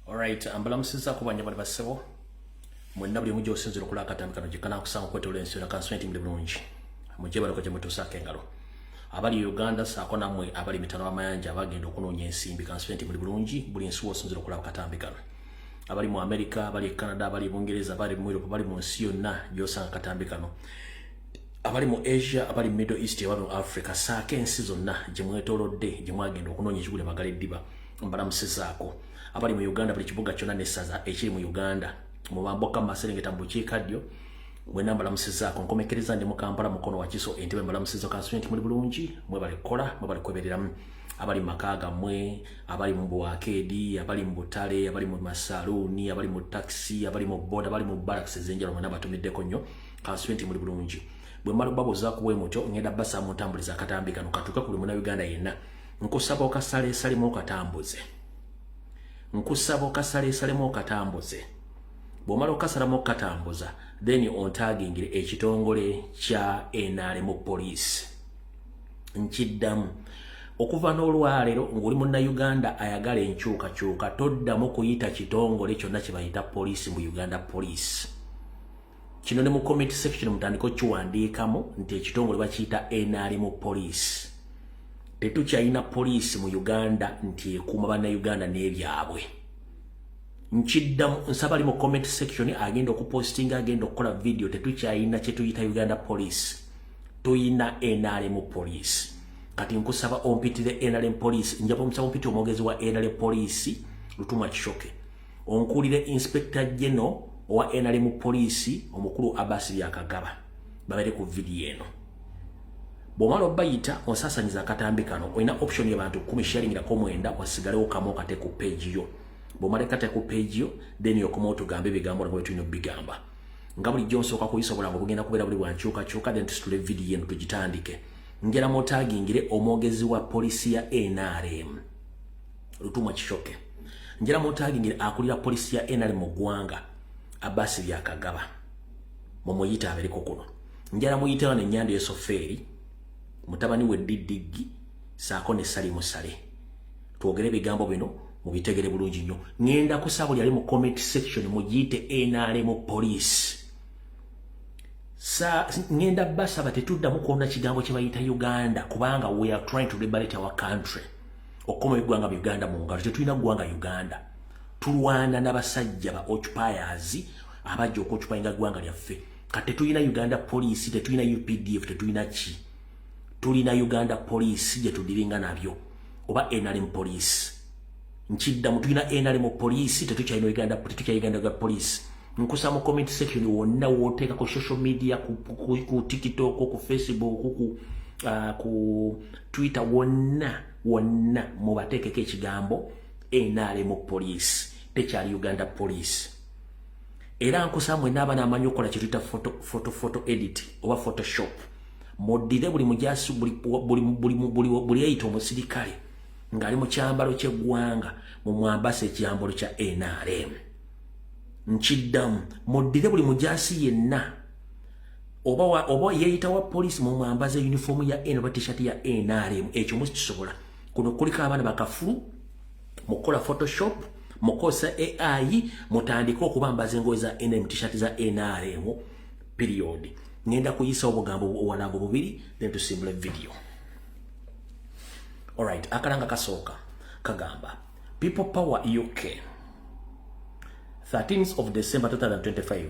Alright, ambalamusiza ku banyabali basebo. Mwenna buli mujjo osinzira okulaba akatambi kano gyekana kusanga okwetola ensi yonna kanswenti muli bulungi. Mujje balako gye mutuusaako engalo. Abali Uganda saako nammwe abali mitano amayanja abagenda okunoonya ensimbi kanswenti muli bulungi buli nsi osinzira okulaba akatambi kano. Abali mu America, abali Canada, abali Bungereza, abali mu Europe, abali mu nsi yonna gy'osanga akatambi kano. Abali mu Asia, abali mu Middle East, abali mu Africa, saako ensi zonna gye mwetoolodde gye mwagenda okunoonya ekigule magala eddiba. Mbalamusizaako. Abali mu Uganda buli kibuga kyonna n'essaza ekiri mu Uganda mu Bamboka mu Maserengeta mu bukiikaddyo mwenna mbalamusizaako nkomekereza ndi mu Kampala mukono wa Kiso Entebbe mbalamusiza kanswenti muli bulungi mwe bali kukola mwe bali kwebereramu abali mu maka gammwe abali mu buwakeedi abali mu butale abali mu masaluuni abali mu taxi abali mu boda abali mu barracks ez'enjawulo mwenna batumiddeko nnyo kanswenti muli bulungi bwe mmala okubabuuzaako bwe mutyo ngenda basa mu ntambuliza akatambi kano katuuke ku buli munnayuganda yenna nkusaba okasaleesalemu okatambuze nkusaba okasaleesalemu okatambuze bw'omala okasalamu okatambuza then ontagingire ekitongole kya NRM police nkiddamu okuva n'olwaleero ng'oli munnayuganda ayagala enkyukakyuka toddamu kuyita kitongole kyonna kye bayita police mu Uganda police kino ne mu comment section mutandiko kiwandiikamu nti ekitongole bakiyita NRM police tetukyalina police mu Uganda nti ekuuma bannayuganda n'ebyabwe nkiddamu nsaba ali mu comment section agenda okupostinga agenda okukola video tetukyalina kye tuyita Uganda police tuyina NRM police kati nkusaba ompitire NRM police njaba omusaba ompitire omwogezi wa NRM police Lutuma Kishoke onkulire inspector general wa NRM police omukulu Abbas Byakagaba babere ku video eno bw'omala obayita onsasanyiza akatambi kano olina option y'abantu 10 sharingirako 9 wasigalewo kamu okate ku page yo bw'omala kate ku page yo then yokomawo tugambe ebigambo nabwe tulina obigamba nga bulijjo nsooka kuyisa obulango bugenda kubeera buli bwankyukakyuka then tusitule video eno tugitandike ngera motagingire omwogezi wa polisi ya NRM Lutuma Kishoke ngera motagingire akulira polisi ya NRM mu ggwanga Abbas Byakagaba mumuyita abereko kuno ngera muyita ne Nyando Yesoferi mutabani we Didigi saako ne Salimu Sale twogere bigambo bino mubitegere bulungi nnyo ngenda kusaba ali mu comment section mujite NRM police ngenda basaba tetuddamu kwonna kigambo kye bayita Uganda kubanga we are trying to liberate our country okoma eggwanga Uganda mu ngalo tetulina ggwanga Uganda tulwana n'abasajja ba occupiers abajja okucupayinga ggwanga lyaffe kati tetulina Uganda police tetulina UPDF tetulina ki tulina Uganda police gye tudiringa nabyo oba NRM police nkiddamu tulina NRM police tetukyalina Uganda police nkusa mu comment section wonna woteeka ku social media ku TikTok ku Facebook ku Twitter wonna mubateekeko ekigambo NRM police tekyali Uganda police era nkusa mwenna abaana amanyi okukola kye tuyita photo edit oba photoshop modire buli mujasi buli yayita omusirikale ng'ali mu kyambalo ky'eggwanga mu mwambasa ekyambalo kya NRM nkiddamu modire buli mujasi yenna oba yayita wa police mu mwambaza uniform ya NRM t-shirt ya NRM ekyo mukisobola kuno kuliko abaana bakafulu mukola photoshop mukosa AI mutandika okubambaza engoye za NRM t-shirt za NRM period ngenda kuyisa obugambo owalambo bubiri then tusimbula video. Alright, akalanga kasooka kagamba People Power UK 13th of December 2025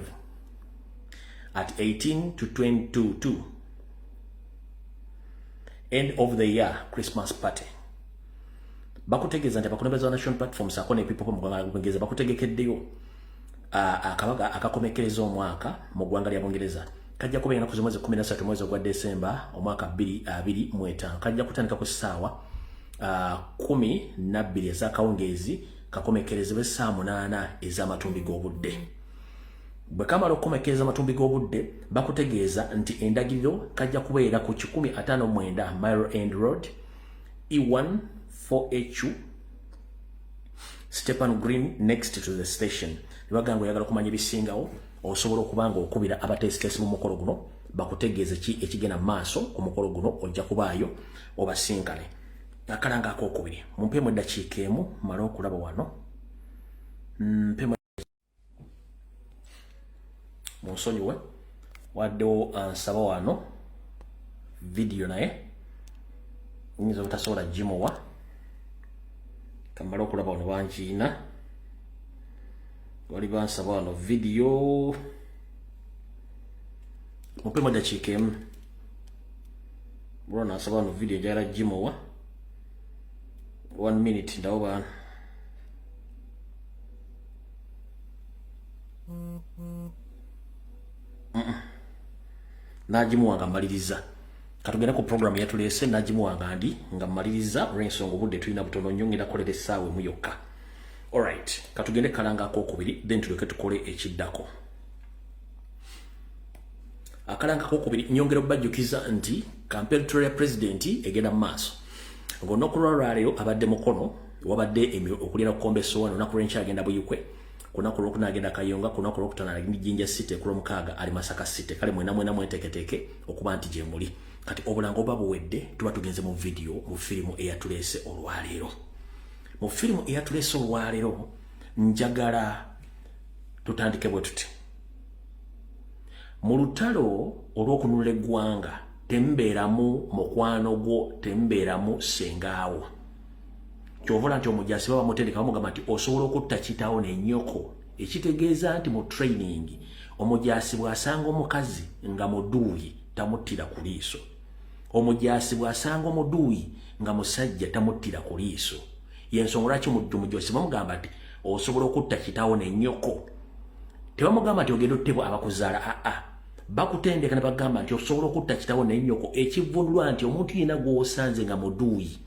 at 18 to 22 end of the year Christmas party bakutegeeza nti abakulembeze wa national platforms akone People Power mu Bungereza bakutegekeddeyo akabaga akakomekereza omwaka mu ggwanga lya Bungereza kajja kubeera ku mwezi 13 mwezi gwa December omwaka 2025 kajja kutandika ku ssaawa 12 ez'akawungeezi kakomekerezebwe saa 8 ez'amatumbi g'obudde bwe kamala okukomekereza amatumbi g'obudde bakutegeeza nti endagiriro kajja kubeera ku 159 Mile End Road E1 4HU Stephen Green next to the station baganga oyagala kumanya ebisingawo osobola okubanga okubira abatesitesi mu mukolo guno bakutegeeze ki ekigenda maaso ku mukolo guno ojja kubaayo obasinkane akalanga akokubiri mumpe mu dakiika emu mala okulaba wano Monsonyiwe waddewo ansaba wano video naye nyinza obutasobola gimuwa kamala okulaba wano bankiina wali bansaba wano video mupemu dakiika emu bulwa nansaba wano video njagala gimuwa 1 minute ndawo baana nagimuwa nga mmaliriza katugenda ku program yatulese nagimuwa nga ndi nga mmaliriza olw'ensonga obudde tulina butono nnyo ngenda kolera essaawa emu yokka. Alright, katugende kalanga akokubiri then tuleke tukole ekiddako. Akalanga akokubiri nyongera obajjukiza nti campaign trail president egenda mu maaso ng'olunaku lwalwaleero abadde mukono wabadde okulira kukombeso wano olunaku lw'enkya agenda Buyikwe, ku lunaku lwokuna agenda Kayonga, ku lunaku lwokutaano agenda Jinja City, ku lwomukaaga ali Masaka City. Kale mwena mweteeketeeke okuba nti gye muli. Kati obulango oba buwedde tuba tugenze mu video mu firimu eyatulese olwaleero. Mu firimu eyatulese olwaleero njagala tutandike bwe tuti. Mu lutalo olw'okununula eggwanga tembeeramu mukwano gwo, tembeeramu sengaawo. Kyovola nti omujaasi baba mutendeka bamugamba nti osobola okutta kitaawo n'ennyoko, ekitegeeza nti mu training omujaasi bw'asanga omukazi nga muduuyi tamuttira ku liiso. Omujaasi bw'asanga omuduuyi nga musajja tamuttira ku liiso. Y'ensonga lwaki omujaasi bamugamba nti osobola okutta kitaawo n'ennyoko. Tebamugamba nti ogenda ottebwa abakuzaala, bakutendeka ne bagamba nti osobola okutta kitaawo n'ennyoko, ekivundulwa nti omuntu yenna gw'osanze nga muduuyi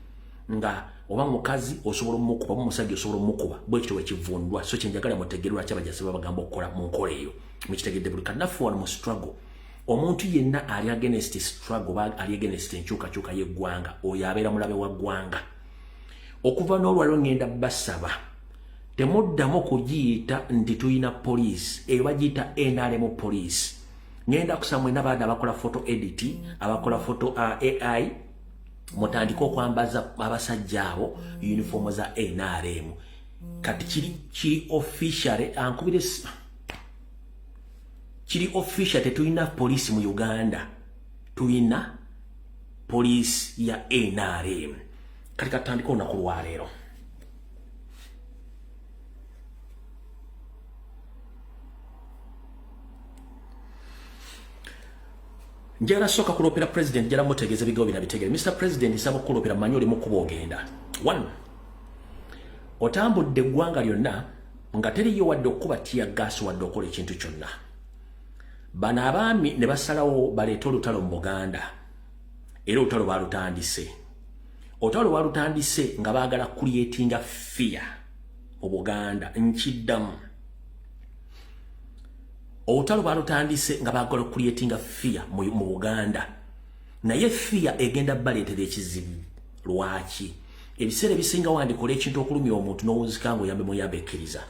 nga oba mukazi osobola omukuba, oba musajja osobola omukuba, bwe kityo ekivundulwa. So kyenjagala mutegeere lwaki abajaasi babagamba okukola mu nkola eyo. Mukitegedde buli kanaffe wano mu struggle. Omuntu yenna ali against struggle ba ali against enkyukakyuka y'eggwanga, oyo abeera mulabe wa ggwanga. Okuva n'olwaliro ngenda basaba temuddamu kugiyita nti tuyina police, eyo bagiyita NRM police. Ngenda kusaba mwena baana abakola photo edit, abakola photo AI, mutandika okwambaza abasajja abo uniform za NRM. Kati kiri official ankubire kiri official tetulina police mu Uganda, tulina police ya NRM. Kati katandika olunaku lwaleero. Njagala soka kulopera president njala mutegeeza bigawo bina bitegere. Mr. President nsaba kulopera manyoli mu kuba ogenda. 1. Otambudde eggwanga lyonna nga teriyo wadde okuba tiya gas wadde okola ekintu kyonna. Bano abaami ne basalawo baleeta olutalo mu Buganda. Era olutalo balutandise. Olutalo balutandise nga baagala creatinga fear mu Buganda. Nkiddamu. Olutalo balutandise nga baagala creatinga fear mu Buganda. Naye fear egenda baleetera ekizibu. Lwaki? Ebiseera ebisinga wandikola ekintu okulumya omuntu n'owunzika ng'oyambe muyambekkiriza.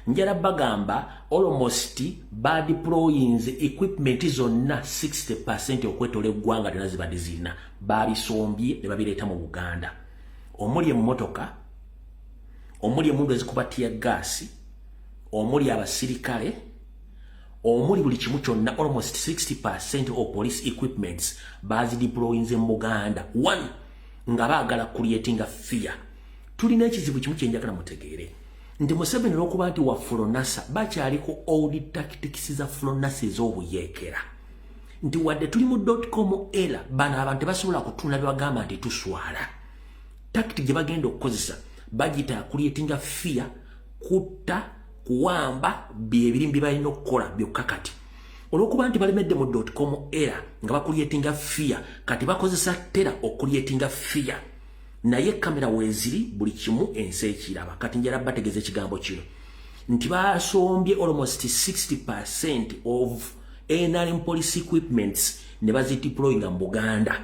Njala bagamba almost badeployings equipment zonna 60% okwetola eggwanga lyonna zibadde zirina babisombye ne babireeta mu Buganda. Omuli emmotoka, omuli emundu ezikuba tiya gaasi, omuli abasirikale, omuli buli kimu kyonna almost 60% of police equipments bazideployings mu Buganda. 1. Nga baagala creatinga fear. Tulina ekizibu kimu kyenjagala mutegeere. Nti Museveni olw'okuba nti wa Flonasa bakyaliko old tactics za Flonasa ez'obuyeekera. Nti wadde tuli mu .com era bano abantu tebasobola kutunula bye bagamba nti tuswala. Tactic gye bagenda okukozesa bagita creatinga fear, kutta, kuwamba byebirimu bye balina okukola byokka kati. Olw'okuba nti balemedde mu .com era nga bakuliyetinga fear, kati bakozesa tera okuliyetinga fear. Naye kamera weziri buli kimu ensi ekiraba. Kati njala bategeeza ekigambo kino nti basombye almost 60% of NRM police equipments ne bazideployinga mu Buganda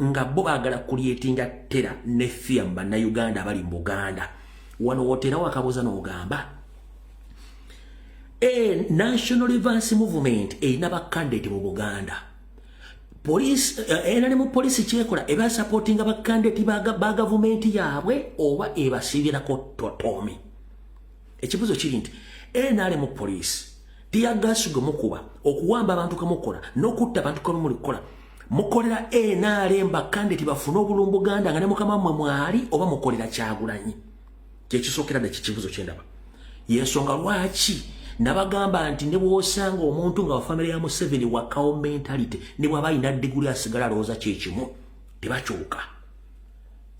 nga bo baagala creatinga tera ne fear mu bannayuganda abali mu Buganda. Wano wotera wakabuuza n'ogamba National Advance Movement erina bakandidate mu Buganda. Police NRM police kyekola eba supporting abakandidate ba government yaabwe oba ebasibirako totomi. ekibuzo kiri nti NRM mu police tiyagasugo mukuba okuwamba abantu kamukola n'okutta abantu kamulikola mukolera NRM bakandidate bafuna obulumbu Buganda nga ne mukama mmwe mwali oba mukolera Kyagulanyi kyekisookera ddala kikibuzo kyendaba yensonga lwaki nabagamba nti ne bw'osanga omuntu nga wa family ya Museveni wakawo mentality ne bw'aba alina diguli asigala alowooza kyekimu tebakyuka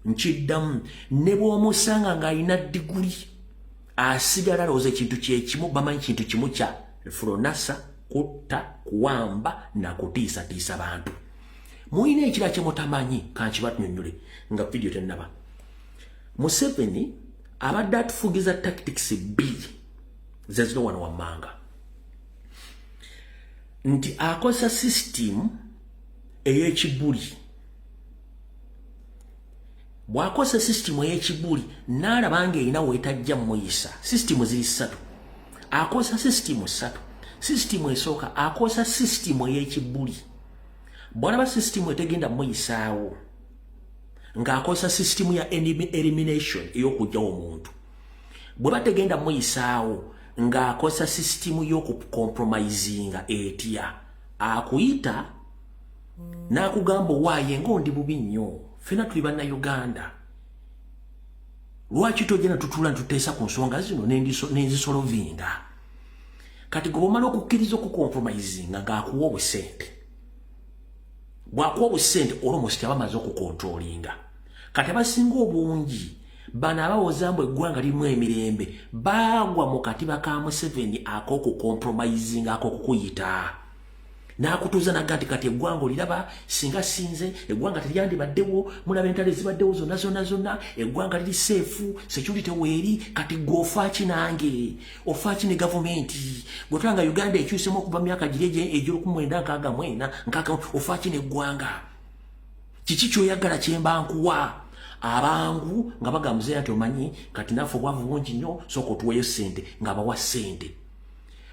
nkiddamu ne bw'omusanga ng'alina diguli asigala alowooza ekintu kyekimu bamanyi kintu kimu kya fulonasa kutta kuwamba na kutiisatiisa bantu muyina ekira kyemutamanyi kankibatunyonnyole nga video tennaba Museveni abadde atufugiza tactics bbiri zezino wano wammanga nti akosa system ey'ekibuli bw'akosa system ey'ekibuli n'alaba ng'erina weetajja muyisa system ziri ssatu akosa system ssatu system esooka akosa system ey'ekibuli bw'alaba system etegenda muyisaawo ng'akosa system ya elimination ey'okugyawo omuntu bwe bategenda muyisaawo ng'akosa system y'okucompromisinga etya akuyita n'akugamba owaaye ng'ondi bubi nnyo ffena tuli bannayuganda lwaki tojja natutula ntuteesa ku nsonga zino n'enzisolovinga kati gwe bw'omala okukkiriza okucompromisinga ng'akuwa obusente bw'akuwa obusente olwomosti aba amaze okukontrolinga kati abasinga obungi bano abawoza mbu eggwanga lirimu emirembe baagwa mu katiba ka Museveni ak'okucompromisinga ak'okukuyita n'akutuuza naga nti kati eggwanga oliraba singa sinze eggwanga teryandibaddewo mulaba entalo ezibaddewo zonna eggwanga liri seefu security weeri kati gwe ofaaki nange ofaaki ne gavumenti gwe tulanga Uganda ekyusemu okuva mu myaka giri ej'okumwenda ofaaki n'eggwanga kiki kyoyagala kyemba nkuwa abangu nga bagamuzeeyo nti omanyi kati naffe obwavu bungi nnyo sooka otuweeyo ssente ng'abawa ssente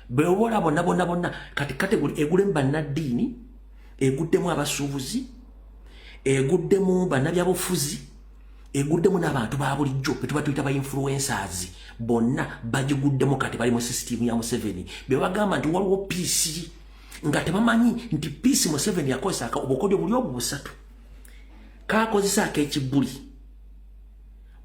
bewola bonna kati kategori egulemu bannaddiini eguddemu abasuubuzi eguddemu bannabyabufuzi eguddemu n'abantu ba bulijjo betuba tuyita ba influencers bonna bagiguddemu kati bali mu system ya Museveni bebagamba nti waliwo piisi nga tebamanyi nti piisi Museveni yakozesa obukodyo buli obu busatu kakozesa ak'ekibuli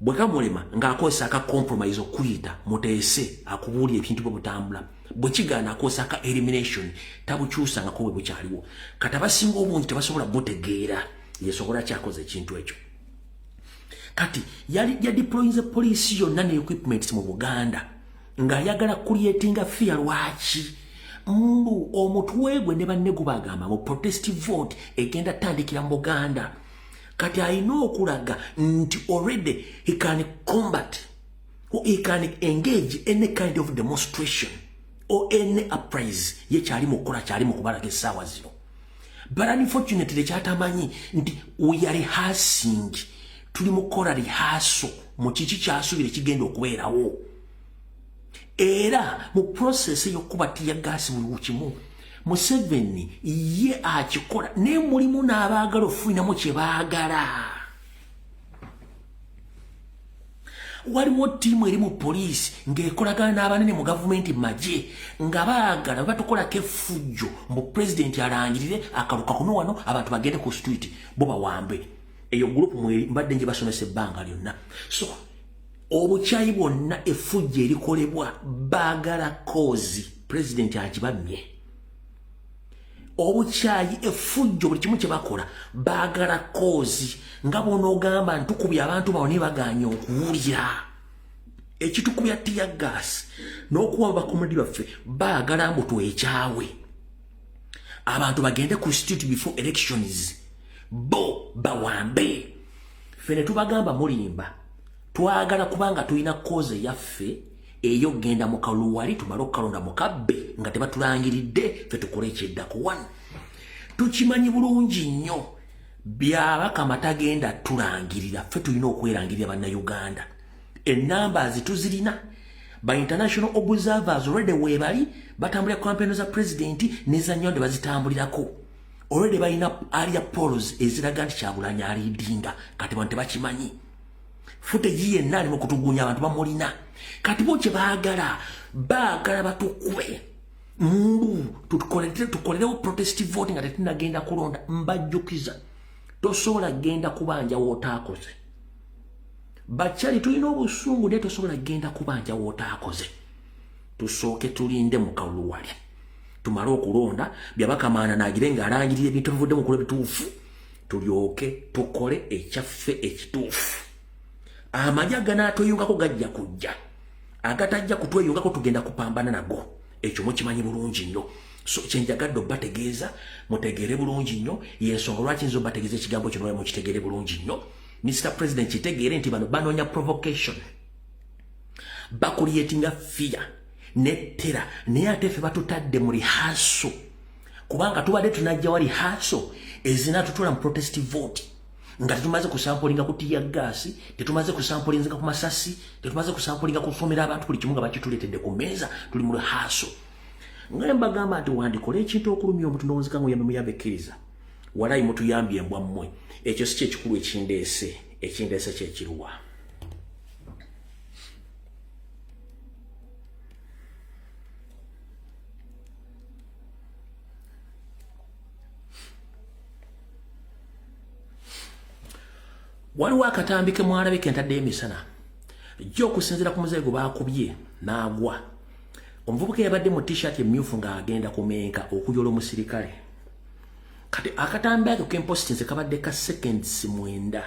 bwe kamulema ng'akozesa aka compromise okuyita muteese akubuulira ebintu bwe butambula bwe kigaana akozesa aka elimination tabukyusangako bwe bukyaliwo kati abasinga obungi tebasobola butegeera yesobola kyakoza ekintu ekyo kati yadeployinze poliisi yonna ne equipments mu Buganda ng'ayagala creatinga fear lwaki mbu omutwe gwe ne banne gubagamba mu protestive vote egenda tandikira mu Buganda kati alina okulaga nti already he can combat or he can engage any kind of demonstration or any uprise ye kyali mukola kyali mukubalaga essaawa zino but unfortunately kyatamanyi nti we are rehearsing tuli mukola rehearsal mu kiki kyasuubire kigenda okubeerawo era mu process y'okuba tiya gaasi buli kimu Museveni ye akikola ne mulimu n'abaagala ofuinamu kye baagala waliwo ttiimu eri mu poliisi ng'ekolagana n'abanene mu gavumenti maje nga baagala batukolako effujjo mbu pulezidenti alangirire akaluka kuno wano abantu bagende ku street bo bawambe eyo gurupu mbadde nje basomesa ebbanga lyonna so obukyayi bwonna effujjo erikolebwa baagala kozi pulezidenti agibamye obukyayi effujjo buli kimu kye bakola baagala kozi nga bw'onoogamba ntukubye abantu bawo ne baganya okuwulira ekitukubya tiya gaasi n'okuwa bakomedi baffe baagala mbu twekyawe abantu bagende ku institute before elections bo bawambe ffe ne tubagamba mulimba twagala kubanga tulina kozi yaffe eyo genda mu kaluwali tumale okukalonda mu kabbe nga tebatulangiridde ffe tukole ekyeddako wano tukimanyi bulungi nnyo byabaka amatagenda tulangirira ffe tulina okwerangirira bannayuganda enamba tuzirina ba international observers already webali batambulira kampeni za presidenti nezanyondo bazitambulirako already balina area polls eziraga nti Kyagulanyi alidinga kati bantu tebakimanyi footage yenna ali mu kutugunya abantu bamulina kati bo kye baagala batukube tukolerewo protestive voting nga tetunagenda kulonda. Mbajjukiza tosobola genda kubanja wotaakoze. Bakyali tulina obusungu naye tosobola genda kubanja wotaakoze. Tusooke tulinde mu kalulu wali tumale okulonda byabakamaana naagire ng'alangirira ebintu bivudde mu kulo bituufu, tulyoke tukole ekyaffe ekituufu. Amagye aganaatweyungako gajja kujja, agatajja kutweyungako tugenda kupambana nago. Ekyo mukimanyi bulungi nnyo. So kyenjagadde obbategeeza mutegeere bulungi nnyo, y'ensonga lwaki nzo obbategeeza ekigambo kino naye mukitegeere bulungi nnyo. Mr. President kitegeere nti bano banoonya provocation, bakuliyetinga fear nettera, naye ate ffe batutadde mu rehearsal, kubanga tubadde tunajja wa rehearsal ezinaatutwala mu protestive vote nga tetumaze kusampulinga ku tear gas, tetumaze kusampulinga ku masasi, tetumaze kusampulinga kufumira abantu, buli kimu nga bakituleetedde ku mmeeza, tuli mu rehearsal. Ngaye mbagamba nti wandikola ekintu okulumya omuntu ndowooza nga muyambe ekkiriza, walayi mutuyambye embwa mmwe. Ekyo si kyekikulu ekindeese kyekiruwa. Waliwo akatambi ke mwalabike ntaddeyo emisana jjo okusinziira ku muzeego baakubye n'agwa. Omuvubuka yabadde mu t-shirt emmyufu ng'agenda kumenka okujoola omusirikale. Kati akatambi ako k'empositinze kabadde ka seconds 9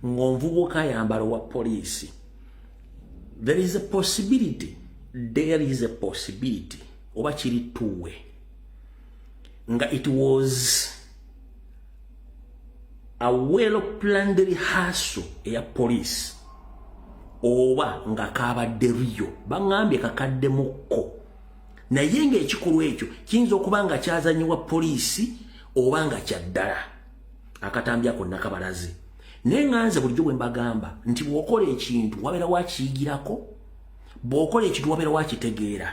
ng'omuvubuka ayambala owa poliisi. There is a possibility oba kiri tuwe nga it was a well-planned rehearsal eya police, oba nga kabadde riyo baŋŋambye kakaddemuko, naye ng'ekikulu ekyo kiyinza okuba nga kyazanyiwa poliisi oba nga kyaddala. Akatambi ako nakabalaze, naye ŋŋanze bulijjo bwe mbagamba nti bw'okola ekintu wabeera wakiyigirako, bw'okola ekintu wabeera wakitegeera.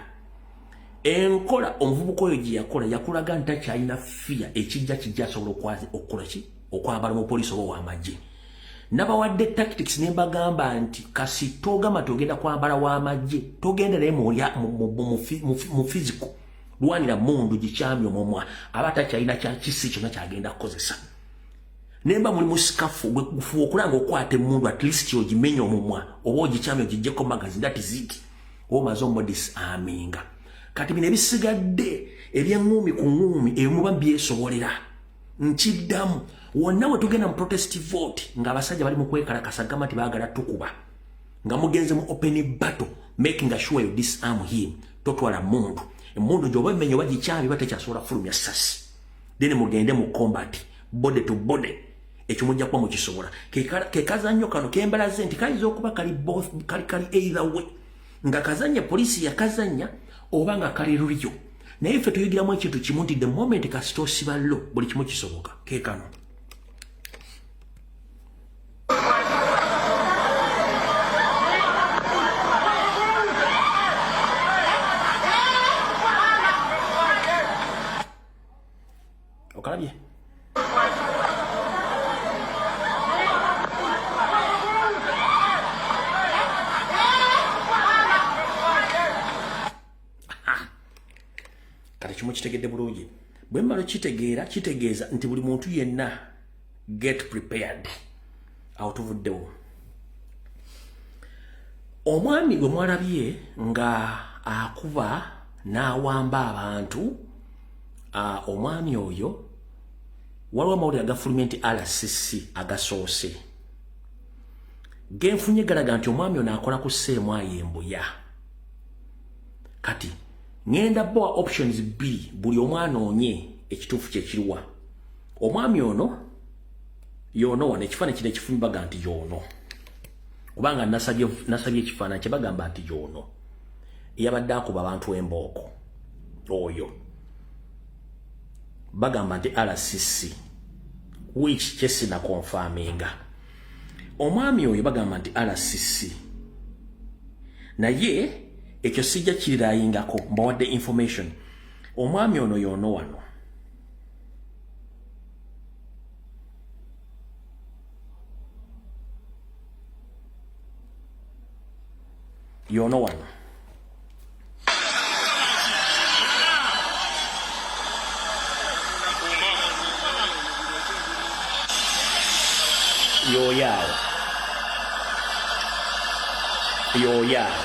Enkola omuvubuka oyo gye yakola yakulaga nti takyalina fiya kijja asobola okukola ki, okwambala mu poliisi oba w'amagye. Nabawadde tactics ne mbagamba nti kasi togamba togenda kwambala w'amagye, togenda naye mu physical, lwanira mundu gikyamya omumwa aba takyalina kyakisi kyonna kyagenda kukozesa. Nemba muli mu sikafu gufuwa okulanga okwata emundu at least ogimenya omumwa oba ogikyamya ogigyeko magazine, that is it. Omaze omudisarminga. Kati bino ebisigadde eby'eŋŋumi ku ŋŋumi ebimuba byesobolera nkiddamu. Wonna we tugenda mu protestive vote ng'abasajja bali mu kwekalakasa gamba nti baagala tukuba, nga mugenze mu open battle making sure you disarm him, totwala mundu emundu gy'oba emmenya oba gikyamye oba tekyasobola kufulumya ssasi, then mugende mu combat body to body. Ekyo mujja kuba mukisobola. Ke kazannyo kano kembalaze nti kayinza okuba kali either way, nga kazanya poliisi yakazanya oba nga kali lulyo. Naye ffe tuyigiramu ekintu kimu nti the moment kasita osiba lo buli kimu kisoboka. Ke kano okalabye kati kimu kitegedde bulungi. Bwe mmala kitegeeza nti buli muntu yenna get prepared. Awo tuvuddewo. Omwami gwe mwalabye nga akuba n'awamba abantu, omwami oyo waliwo amawulire agafulumye nti RCC agasoose genfunye galaga nti omwami ono akola ku sseemwayo embuya. Kati ngenda boa options B, buli omwana onye ekituufu kyekiruwa. Omwami ono yono wano ekifaananyi kino ekifulumye baga nti yono, kubanga nasabye ekifaananyi kye bagamba nti yono eyabadde akuba abantu embooko oyo bagamba nti RCC, which kyesina confirminga. Omwami oyo bagamba nti RCC, naye ekyo sijja kirirayingako, mbawadde information. Omwami ono yono wano You're no one. You're yao. You're yao.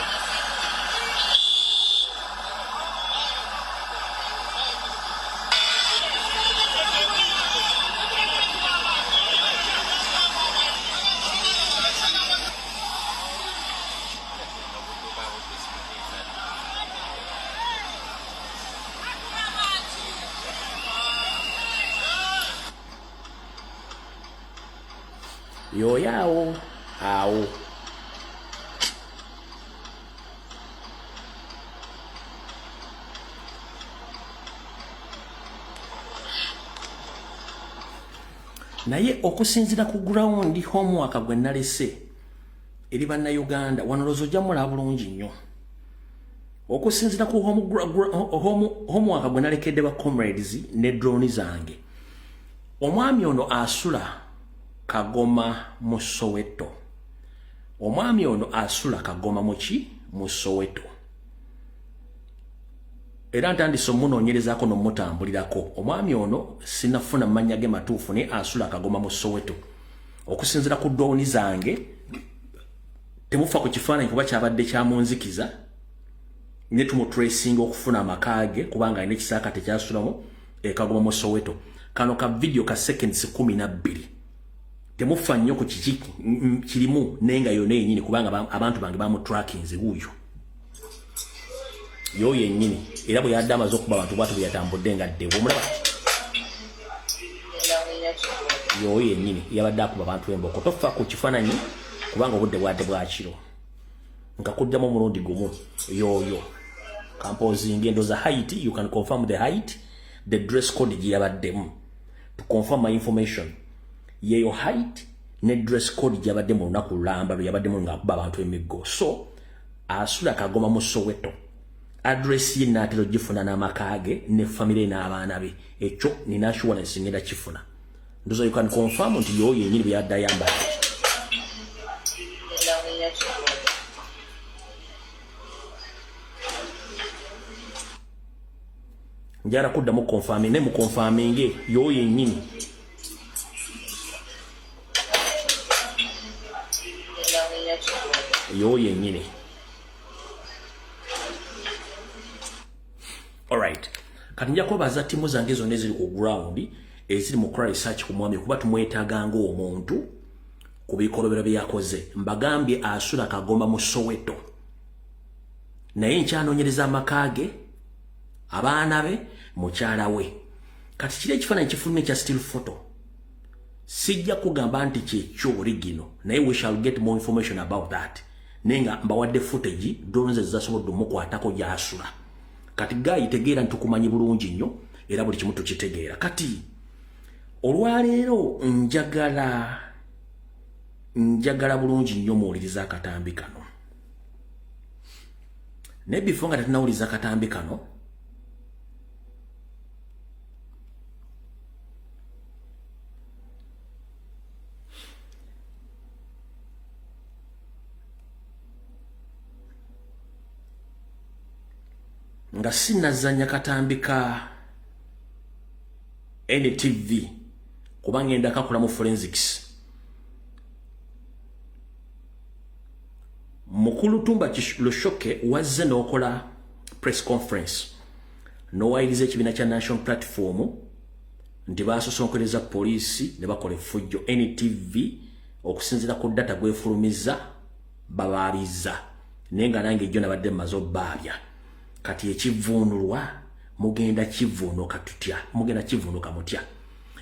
Yo yao. Ow. Naye okusinzira ku ground homework gwe nalese eri bannayuganda wanolozo jamula bulungi nnyo. Okusinzira ku homework gwe nalekedde ba comrades ne drone zange. Omwami ono asula Kagoma mu Soweto. Omwami ono asula Kagoma mu Soweto. Era ntandise omunoonyerezako n'omutambulirako. Omwami ono sinafuna mannya ge matuufu ne asula Kagoma mu Soweto. Okusinzira ku drone zange temufa ku kifaananyi kuba kyabadde kyamunzikiza ne tumutracing okufuna amakage kubanga alina ekisaaka tekyasulamu Kagoma mu Soweto. Kano ka video ka seconds 12. Temufa nnyo ku kiki kirimu nenga yona yennyini kubanga abantu bange bamutrackinze wuuyo. Yo yennyini era bwe yadde amaze okuba abantu bwatu bwe yatambudde nga ddewo omulaba. Yo yennyini yabadde akuba abantu emboko. Tofa ku kifaananyi kubanga obudde bwadde bwa kiro. Nkakuddamu omulundi gumu yoyo. Composing endoza height, you can confirm the height, the dress code gye yabaddemu. To confirm my information. Yeyo height ne dress code gye yabadde mu lunaku lulamba lwe yabaddemu nga akuba abantu emiggo. So asula Kagoma mu Soweto. Address ye natero gifuna n'amakage ne family n'abaana be. Ekyo nina assurance ngenda kifuna. Ndozo you can confirm nti yo yennyini bwe yadde ayambala. Njara kudda mu confirming ne mu confirming yo yennyini. Yo yennyini. Alright. Kati nja kubaza timu zange zonna eziri ku ground eziri mu research ku mwami kuba tumwetaaga ng'omuntu ku bikolobero bye yakoze. Mbagambye asula Kagoma mu Soweto. Naye nkyanoonyereza amakage abaana be mukyala we. Kati kiri ekifaananyi kifulumye ekya still photo. Sijja kugamba nti kyekyo original. Naye we shall get more information about that. Nenga mbawadde footage drones ezasobodde omukwatako gy'asula. Kati gayi tegeera ntukumanyi bulungi nnyo era buli kimu tukitegeera. Kati olwaleero njagala bulungi nnyo muwuliriza akatambi kano. Ne before nga tetunawuliriza akatambi kano nga sinazanya katambi ka NTV kuba ngenda kakola mu forensics. Mukulu Tumba Lushoke wazze n'okola press conference n'owayiriza ekibiina kya National Platform nti baasosonkereza poliisi ne bakola effujjo. NTV okusinziira ku data gwefulumiza babaabiza naye nga nange ejjo nabadde mmaze obbaabya. Kati ekivuunulwa mugenda kivuunuka tutya, mugenda kivuunuka mutya.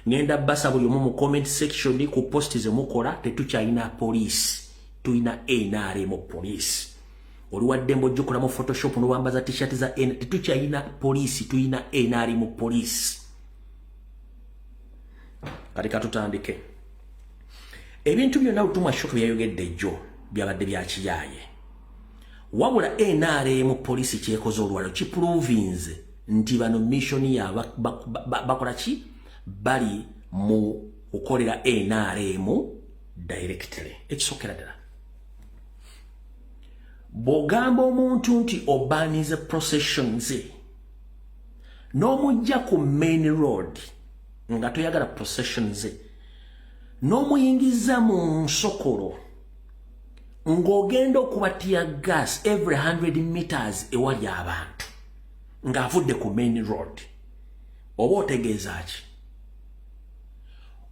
Ngenda basa buli omu mu comment section ku post ze mukola tetukyalina poliisi, tulina NRM poliisi. Oluwadde mbojjukula mu Photoshop n'owambaza t-shirt za tetukyalina poliisi, tulina NRM poliisi. Kati katutandike. Ebintu byonna Lutuma Shock byayogedde jjo byabadde bya kiyaaye. Wabula NRM poliisi kyekoze olwalo kiprovinze nti bano mission ya bakola ki bali mu kukolera NRM directly. Ekisokera ddala. bw'ogamba omuntu nti obaanize processions n'omujja ku main road nga toyagala processions n'omuyingiza mu nsokolo ng'ogenda okuba tear gas every 100 meters ewali abantu ng'avudde ku main road, oba otegeeza ki?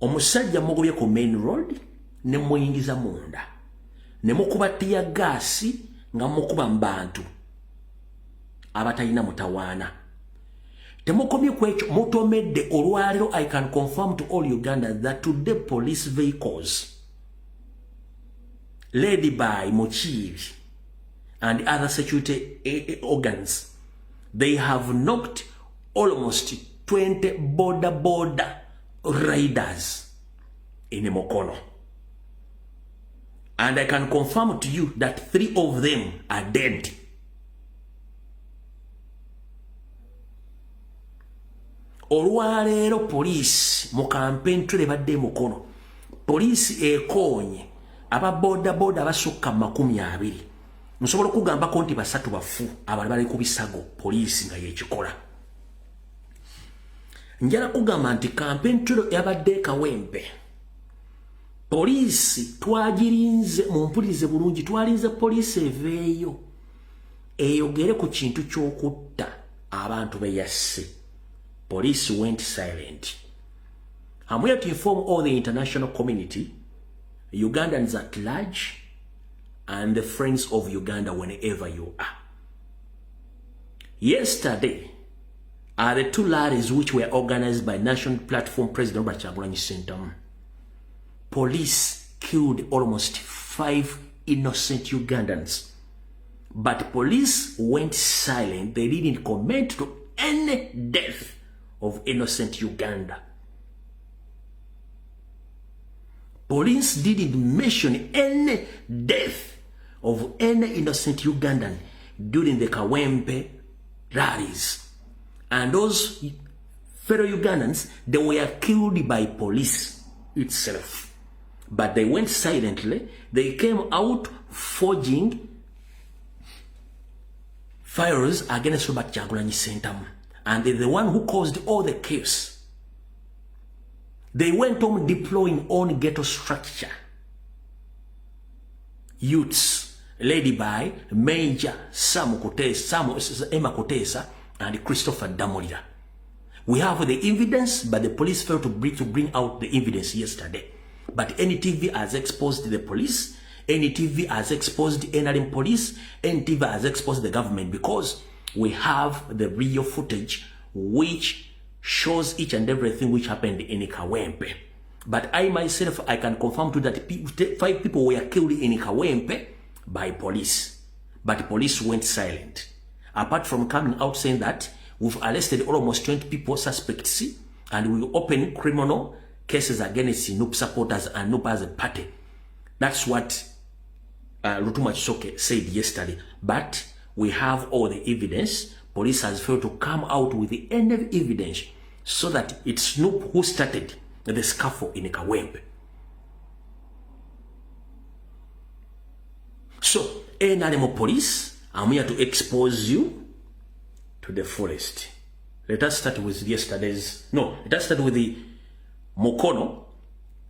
Omusajja mugobye ku main road ne muyingiza munda ne mukuba tear gas nga mukuba mbantu abatalina mutawaana. Temukomye ku ekyo mutomedde olwaliro. I can confirm to all Ugandans that today police vehicles led by Mochivi and other security organs, they have knocked almost 20 border riders in Mukono. And I can confirm to you that 3 of them are dead. Olwaleero police mu campaign tulebadde Mukono, police ekonye aba boda basukka 20. Nsobola okugambako nti 3 bafu abali bali ku bisago police nga yekikola. Njala kugamba nti campaign tulo yabadde Kawempe, police twagirinze mu mpulirize bulungi, twalinze police eveeyo eyogere ku kintu ky'okutta abantu beyasse. Police went silent. I'm here to inform all the international community, Ugandans at large, and the friends of Uganda whenever you are. Yesterday, are the 2 rallies which were organized by National Platform President Robert Kyagulanyi Ssentamu. Police killed almost 5 innocent Ugandans. But police went silent. They didn't comment to any death of innocent Uganda. Police didn't mention any death of any innocent Ugandan during the Kawempe rallies. And those fellow Ugandans, they were killed by police itself. But they went silently. They came out forging fires against Robert Kyagulanyi Ssentamu. And they're the one who caused all the chaos. They went on deploying on ghetto structure. Youths led by Major Emma Kotesa and Christopher Damolira. We have the evidence, but the police failed to bring out the evidence yesterday. But NTV has exposed the police, NTV has exposed NRM police, NTV has exposed the government, because we have the real footage which shows each and everything which happened in Kawempe. But I myself, I can confirm to that 5 people were killed in Kawempe by police. But police went silent. Apart from coming out saying that we've arrested almost 20 people suspects and we will open criminal cases against NUP supporters and NUP as a party. That's what Rutuma Chisoke said yesterday. But we have all the evidence. Police has failed to come out with the end of evidence so that it's Snoop who started the scuffle in Kawempe. So, NRM police, I'm here to expose you to the fullest. Let us start with let us start with the Mukono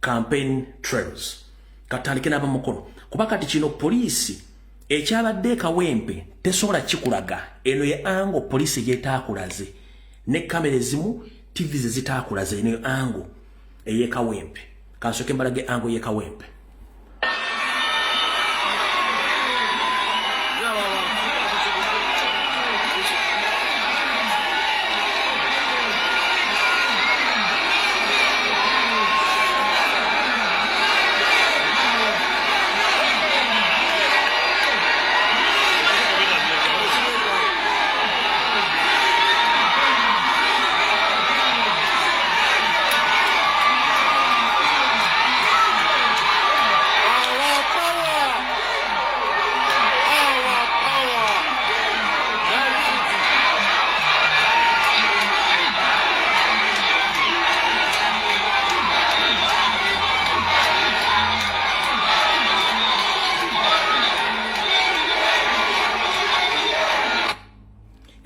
campaign trails. Katandike n'aba Mukono. Kuba kati kino police ekyabadde Kawempe tesobola kikulaga. Eno ye ango police yetakulaze. Ne kamera ezimu TV zitakulaze eno ye ango eye Kawempe. Kansoke mbalage ango ye Kawempe.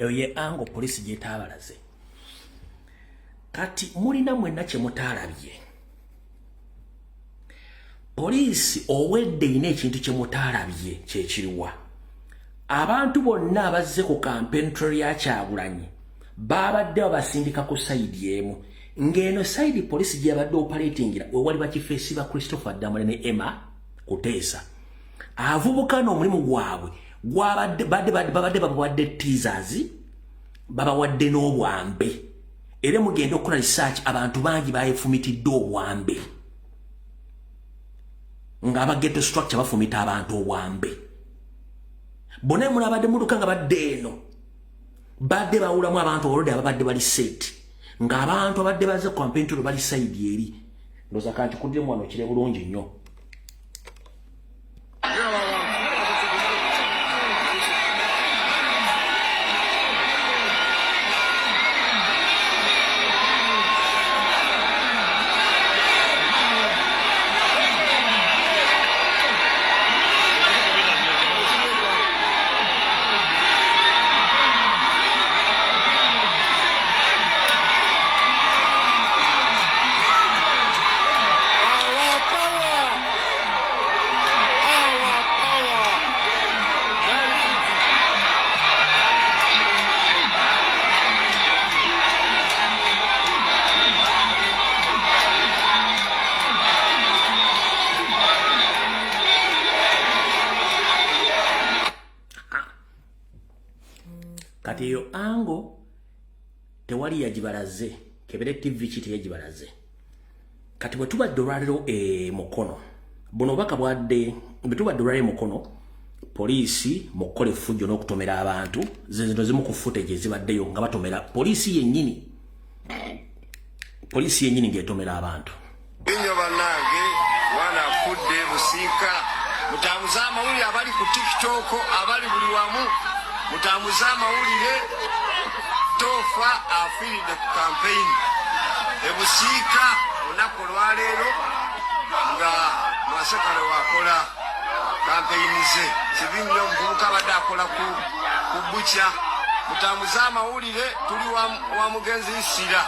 eyo ye ango polisi gyetaabalaze. Kati mulina mwenna kye mutaalabye. Polisi owedde ina ekintu kye mutaalabye kyekiriwa. Abantu bonna abazze ku kampeni ya Kyagulanyi babadde babasindika ku sayidi emu. Ngeno sayidi polisi gyabadde operatingira wewali bakifeesi ba Christopher Damale ne Emma Kuteesa. Avubuka n'omulimu gwabwe babadde babawadde teasers, babawadde n'obwambe. Era mugenda okukola research abantu bangi bayefumitidde obwambe. Ngaba ghetto structure bafumita abantu obwambe. Bonna mulabadde muduka nga badde eno. Badde bawulamu abantu olode ababadde bali set. Ng'abantu abadde baze ku campaign tulo bali side eri. Ndoza kanti kudde mwana kire bulungi nnyo. Kati yo ango tewali yagibalaze kebere TV kiti yagibalaze. Kati bwe tubadde olwaliro mukono buno baka bwadde bwe tubadde olwaliro mukono polisi mukole fujjo n'okutomera abantu zino zimu ku footage ezibaddeyo nga batomera polisi yennyini ng'etomera abantu. Binyo bannange wana fudde Busiika mutambuza amawulire abali ku TikTok abali buli wamu mutambuza amawulire Tofa afiiridde ku campaign Busiika olunaku olwaleero nga Mwasekale wakola campaign ze kibinyo omuvubuka abadde akola ku bukya mutambuza amawulire tuli wa mugenzi Isira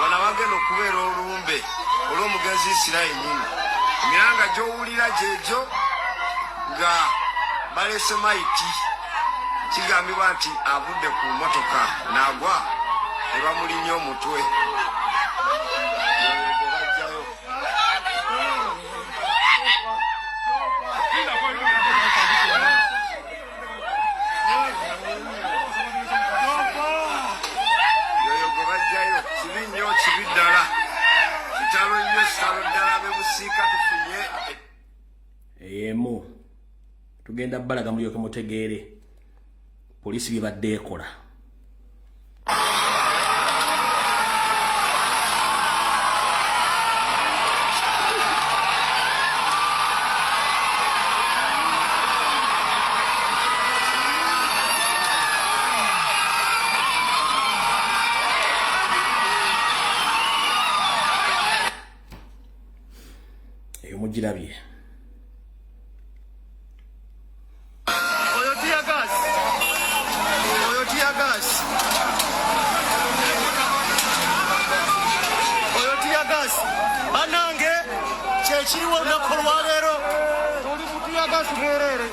wana wagenda okubeera olumbe olw'omugenzi Isira yennyini emiranga gy'owulira gyegyo nga balese maiti kigambibwa nti avudde ku motoka n'agwa ne bamulinnya omutwe. Yoyo gwe bajjayo kibi nnyo kibi ddala kitalo nnyo kitalo ddala be Busiika tufunye emu tugenda balaga mulyoke mutegeere polisi bibadde ekola. Eyo mugirabye. Banange kyekiriwo olunaku olwaleero tuli kutuyagasi bwereere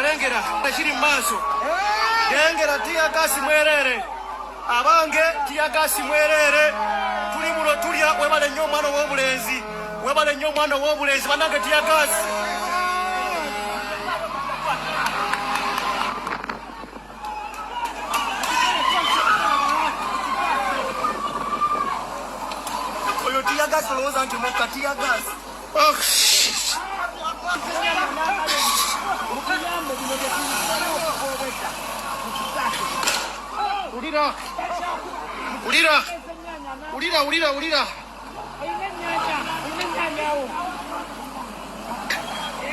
lengera ekiri mu maaso lengera tiyagasi mwereere abange tiyagasi mwereere tuli muno tulya webale nnyo omwana ow'obulenzi banange tiyagasi oyo tiyagasi olowooza nti mukka tiyagasi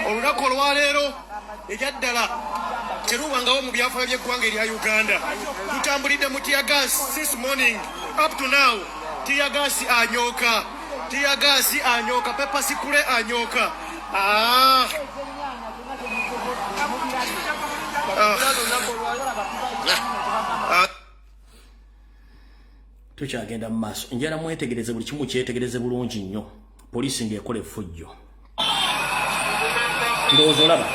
olunaku olwaleero ekyaddala terubangawo mu byafaayo by'eggwanga erya Uganda. Tutambulidde mu teargas since morning up to now. Teargas anyooka, pepper spray anyooka. Tukyagenda mu maaso. Njala mwetegereze buli kimu kyetegereze bulungi nnyo. Poliisi ng'ekola effujjo. Ndowooza olaba.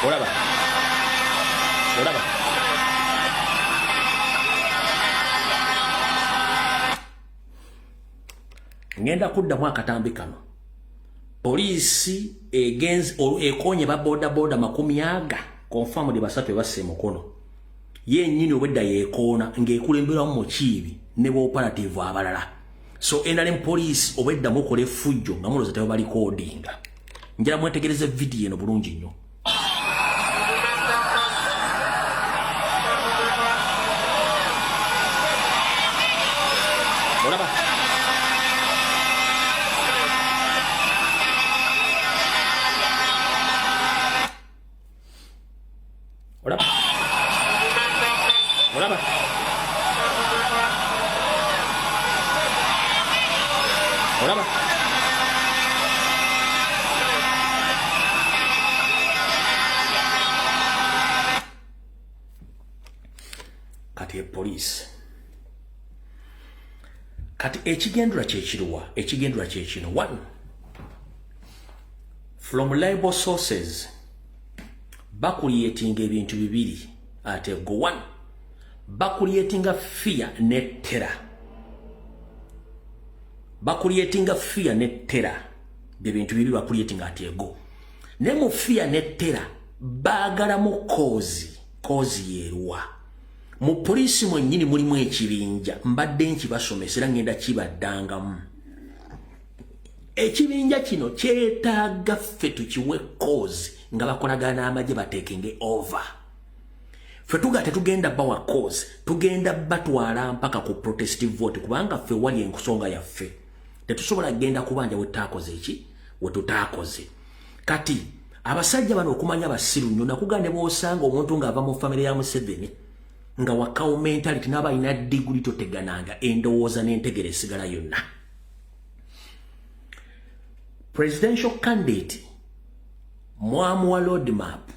Olaba. Ngenda kuddamu akatambi kano. Poliisi ekonye ba boda 100 confirmed basatu basse mukono. Yennyini obwedda yeekoona ng'ekulemberamu mu kiibi ne b'operative abalala. So NRM police obwedda mukola effujjo nga muloza tebali codinga. Njala mwetegereze video eno bulungi nnyo. Olaba. Kati police. Kati ekigendera kyekiruwa, ekigendera kyekino. 1. From reliable sources, bakulietinga ebintu bibiri ate go. 1. Bakulietinga fear ne terror. Bakulietinga fear ne terror. Bibintu bibiri bakulietinga ate go. Ne mu fear ne terror baagala mu kozi yeruwa. Mu poliisi mwennyini mulimu ekibinja mbadde nkibasomesera ngenda kibaddangamu. Ekibinja kino kyetaaga ffe tukiwe cause nga bakolagana n'amagye batekinge over. Ffe tetugenda bawa cause, tugenda batwala mpaka ku protestive vote kubanga ffe wali enkusonga yaffe. Tetusobola genda kubanja wetaakoze eki, wetutaakoze. Kati abasajja bano okumanya basiru nnyo nakugane bw'osanga omuntu ng'ava mu famire ya Museveni nga wakawo mentality n'aba ina diguli totegananga endowooza n'entegera esigala yonna. Presidential candidate mwamuwa roadmap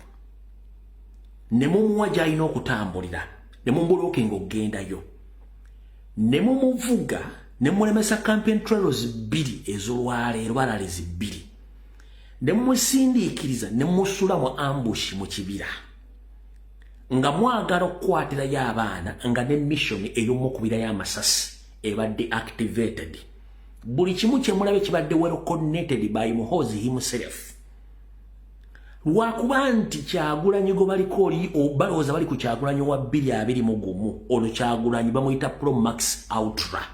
ne mumuwa gy'alina okutambulira ne mumubulookinga okugendayo ne mumuvuga ne mulemesa campaign trails 2 ez'olwaleero balalizi 2 ne mumusindiikiriza ne musula mu ambush mu kibira nga mwagala okukwatirayo abaana nga ne mission ey'omukubira y'amasasi ebadde activated. Buli kimu kyemulabe kibadde well coordinated by Muhoozi himself. Lwakuba nti Kyagulanyi gwe baliko oli balowooza bali ku Kyagulanyi wa 221 olwo Kyagulanyi bamuyita Pro Max Ultra.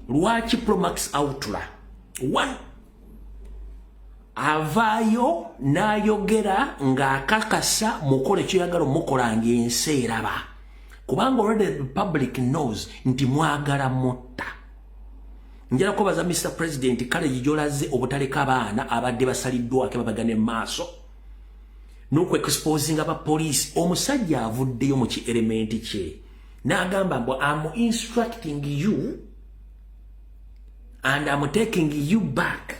Lwaki Pro Max Ultra? 1. Avaayo n'ayogera ng'akakasa mukola ekyoyagala omukolanga ensi eraba. Kubanga already the public knows nti mwagala mutta. Njala kubaza Mr. President kale jijolaze obutaleka abaana abadde basaliddwako babagane maaso. N'okwe exposing aba police omusajja avuddeyo mu ki element kye. N'agamba mbu I'm instructing you and I'm taking you back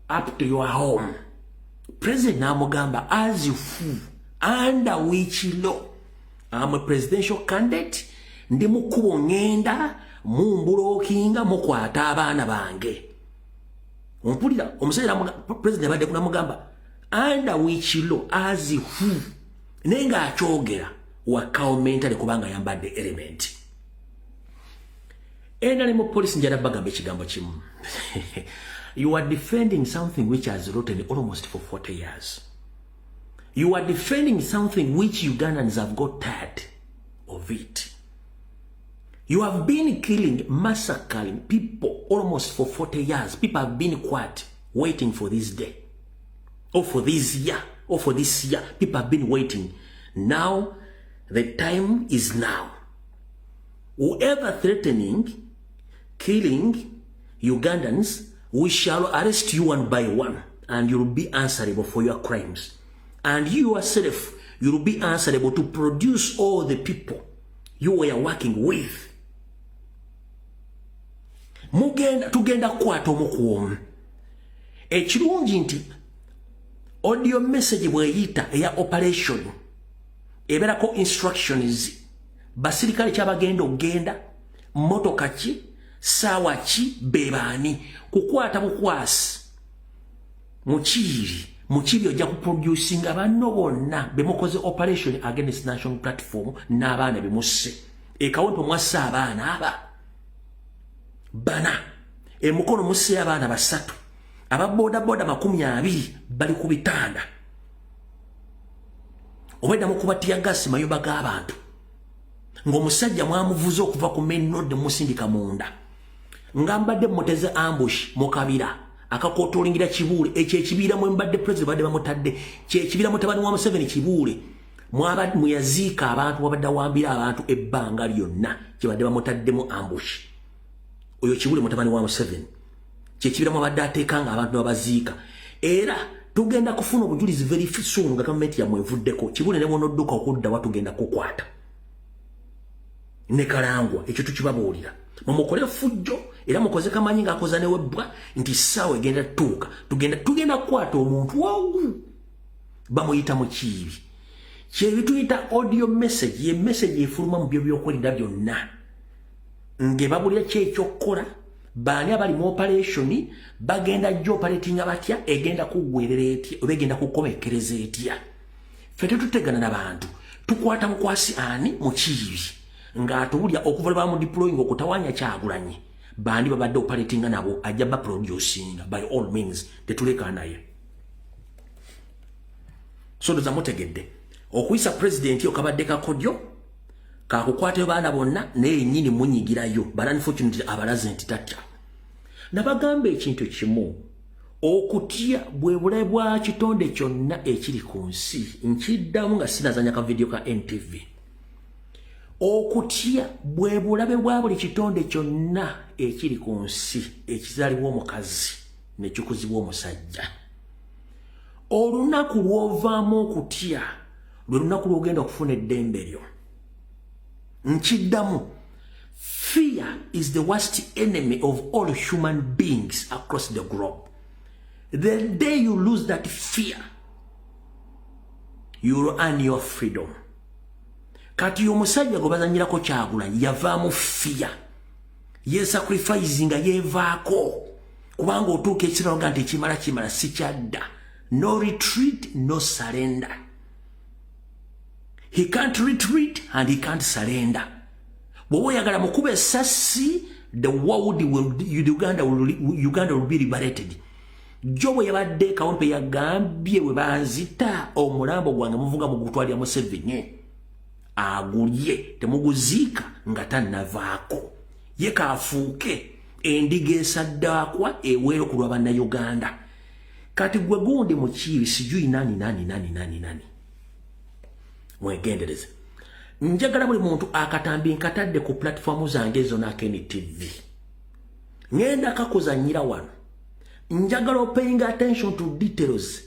up to your home. President namugamba as you fool under which law I'm a presidential candidate ndi mukubo ngenda mumbulookinga mukwata abaana bange. Ompulira omusajja president badde kunamugamba under which law as you fool nenga akyogera wakawo mentale kubanga yambadde element. Endali mu police njala bagamba ekigambo kimu. You are defending something which has rotten almost for 40 years. You are defending something which Ugandans have got tired of it. You have been killing, massacring people almost for 40 years. People have been quiet, waiting for this day. Or for this year. Or for this year. People have been waiting. Now, The time is now. Whoever threatening, killing Ugandans, we shall arrest you one by one, and you will be answerable for your crimes. And you yourself, you will be answerable to produce all the people you were working with. Tugenda kwata omukuomu. Ekirungi nti audio message bweyita eya operation eberako instructions basirikale kyabagenda ogenda motoka ki sawa ki bebani kukwata bukwasi muchiri ojja kuproducing abanno bonna bemukoze operation against national platform n'abaana bemusse ekawonto mwassa abaana aba bana emukono musse abaana basatu ababoda 20 bali ku bitanda obwedda mukubatia gasi mayumba g'abantu ng'omusajja mwamuvuza okuva ku main road musindika munda ngambadde muteze ambush mukabira akakotolingira Kibuule ekyo ekibira mu mbadde president badde bamutadde ekibira mutabani wa Museveni Kibuule mwabadde muyaziika abantu wabadde wambira abantu ebbanga lyonna kibadde bamutaddemu ambush oyo Kibuule mutabani wa Museveni kyekibira mwabadde ateekanga abantu babaziika era tugenda kufuna obujulizi very soon nga government ya mwevuddeko Kibuule ne bonodduka okudda watugenda kukwata ne kalangwa ekyo tukibabuulira mumukole fujjo era mukoze kamanyi nga akoza ne webbwa nti sawa egenda tuuka tugenda kwata omuntu wawu bamuyita mu kibi kyebituyita audio message ye message efuluma mu byo byokwerinda byonna ngebabulira kyekyokukola baani abali mu operation bagenda jjo operatinga batya egenda kugwerera etya oba egenda kukomekereza etya ffe tetutegana n'abantu tukwata mukwasi ani mu kibi ng'atubulya okuva bamu deploying okutawanya Kyagulanyi bandi babadde operatinga nabo ajja ba producing by all means tetuleka naye so doza mutegedde okuyisa president okabadde kakodyo kakukwata baana bonna naye nyini munyigirayo but unfortunately abalaze nti tatya nabagamba ekintu kimu okutya bwe bulabe bwa kitonde kyonna ekiri ku nsi nkiddamu nga sinazanya ka video ka NTV okutya bwe bulabe bwa buli kitonde kyonna ekiri ku nsi ekizaalibwa omukazi nekikuzibwa omusajja olunaku lw'ovaamu okutya lwe lunaku lw'ogenda okufuna eddembe lyo nkiddamu fear is the worst enemy of all human beings across the globe. The day you lose that fear, you will earn your freedom. Kati omusajja gobazanyirako Kyagulanyi yavaamu fear. Ye sacrifice nga yevaako. Kubanga otuuka ekiralo nga nti kimala sikyadda. No retreat, no surrender. He can't retreat and he can't surrender. Bwoba oyagala mukube essasi, the world will, Uganda will be liberated. Jobo yabadde kawumpe yagambye we banzita omulambo gwange muvuga mu gutwalya Museveni. Agulye temuguziika nga tannavaako. Ye kaafuuke endiga esaddaakwa eweero ku lwa bannayuganda. Kati gwe gundi mu kibi sijui nani. Mwegendereze. Njagala buli muntu akatambi nkatadde ku platform zange zonna Akeni TV. Ngenda kakuzanyira wano. Njagala paying attention to details.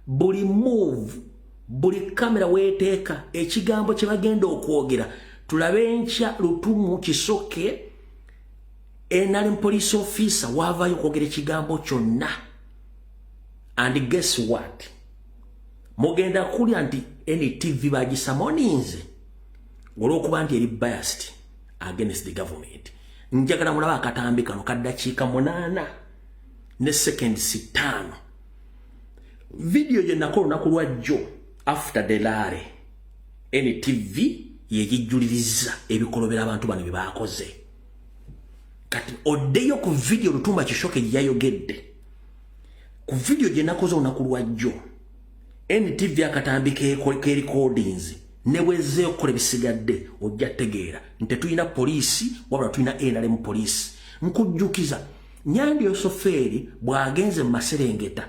Buli move, buli kamera weteeka ekigambo kye bagenda okwogera. Tulabe nkya Lutumu Kisoke NRM police officer wavayo kwogera ekigambo kyonna. And guess what? Mugenda kulya nti NTV bagisamoninze olw'okuba nti eri biased against the government. Njagala mulaba akatambi kano kaddakiika 8 ne seconds 5. Video gye nakola olunaku lwa jjo after the lare NTV yegijjuliriza ebikolobera abantu bano bye baakoze. Kati oddeyo ku video Lutumba Kishoke gye yayogedde. Ku video gye nakoze olunaku lwa jjo NTV akatambi ke recordings nebweze okole bisigadde ojja tegeera nte tuyina poliisi wabula tuyina NRM poliisi nkujjukiza Nyandi Osoferi bwagenze mu Maserengeta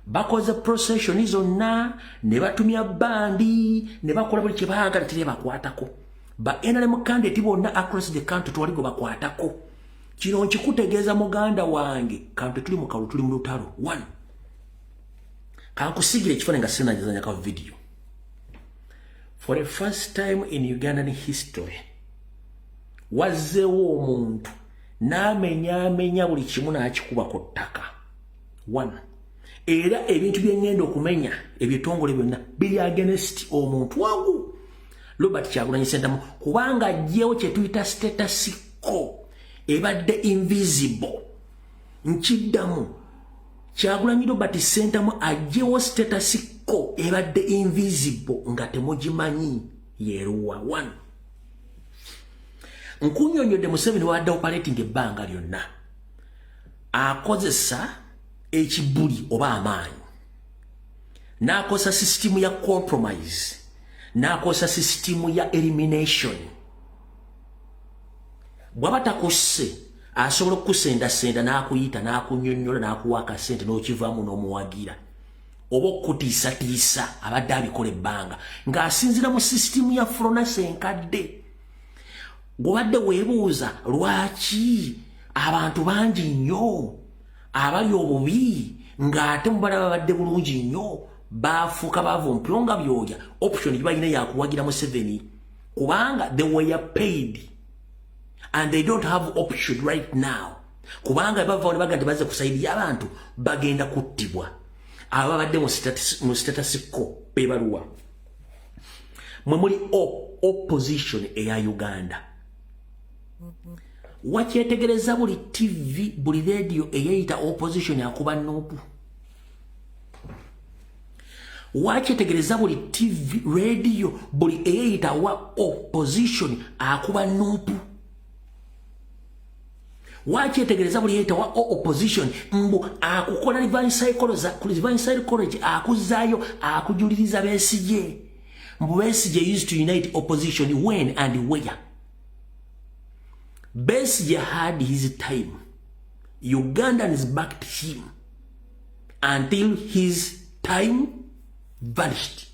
bakoze procession zonna ne batumya bandi ne bakola buli kye baagala tiri bakwatako ba NRM candidate bonna across the country twaligo bakwatako kino nkikutegeeza muganda wange kantu tuli mu kalu tuli mu lutalo 1 kankusigira ekifaananyi nga sinajazanya ka video. For the first time in Ugandan history wazzeewo omuntu n'amenyaamenya buli kimu n'akikuba ku ttaka 1 era ebintu byengenda okumenya ebitongole byonna biri against omuntu wangu Robert Kyagulanyi Ssentamu kubanga ajjeewo kye tuyita status quo ebadde invisible nkiddamu Kyagulanyi Robert Ssentamu ajjeewo status quo ebadde invisible nga temugimanyi yeeruwa 1 nkunyonyodde Museveni wadde operating ebbanga lyonna akozesa ekibuli oba amaanyi n'akosa system ya compromise n'akosa system ya elimination bw'aba takusse asobola okukusendasenda n'akuyita n'akunyonnyola n'akuwa akasente n'okivaamu n'omuwagira oba okutiisatiisa abadde abikola ebbanga ng'asinzira mu system ya Florence enkadde gobadde weebuuza lwaki abantu bangi nnyo abali obubi ng'ate mubalaba badde bulungi nnyo baafuuka baava ompiro nga byolya option gibalina yakuwagira Museveni kubanga they were paid and they don't have option right now kubanga bava ne baganda baze kusaidia abantu bagenda kuttibwa ababadde mu status quo bebaluwa mwe muli opposition eya Uganda wakyetegereza buli TV buli radio eyayita opposition akuba Nuupu wakyetegereza buli TV radio buli eyayita wa opposition akuba Nuupu wakyetegereza buli eyayita wa opposition mbu akukola divine psychology akuzaayo akujuliriza Besigye mbu Besigye used to unite opposition when and where Besigye had his time. Ugandans backed him until his time vanished.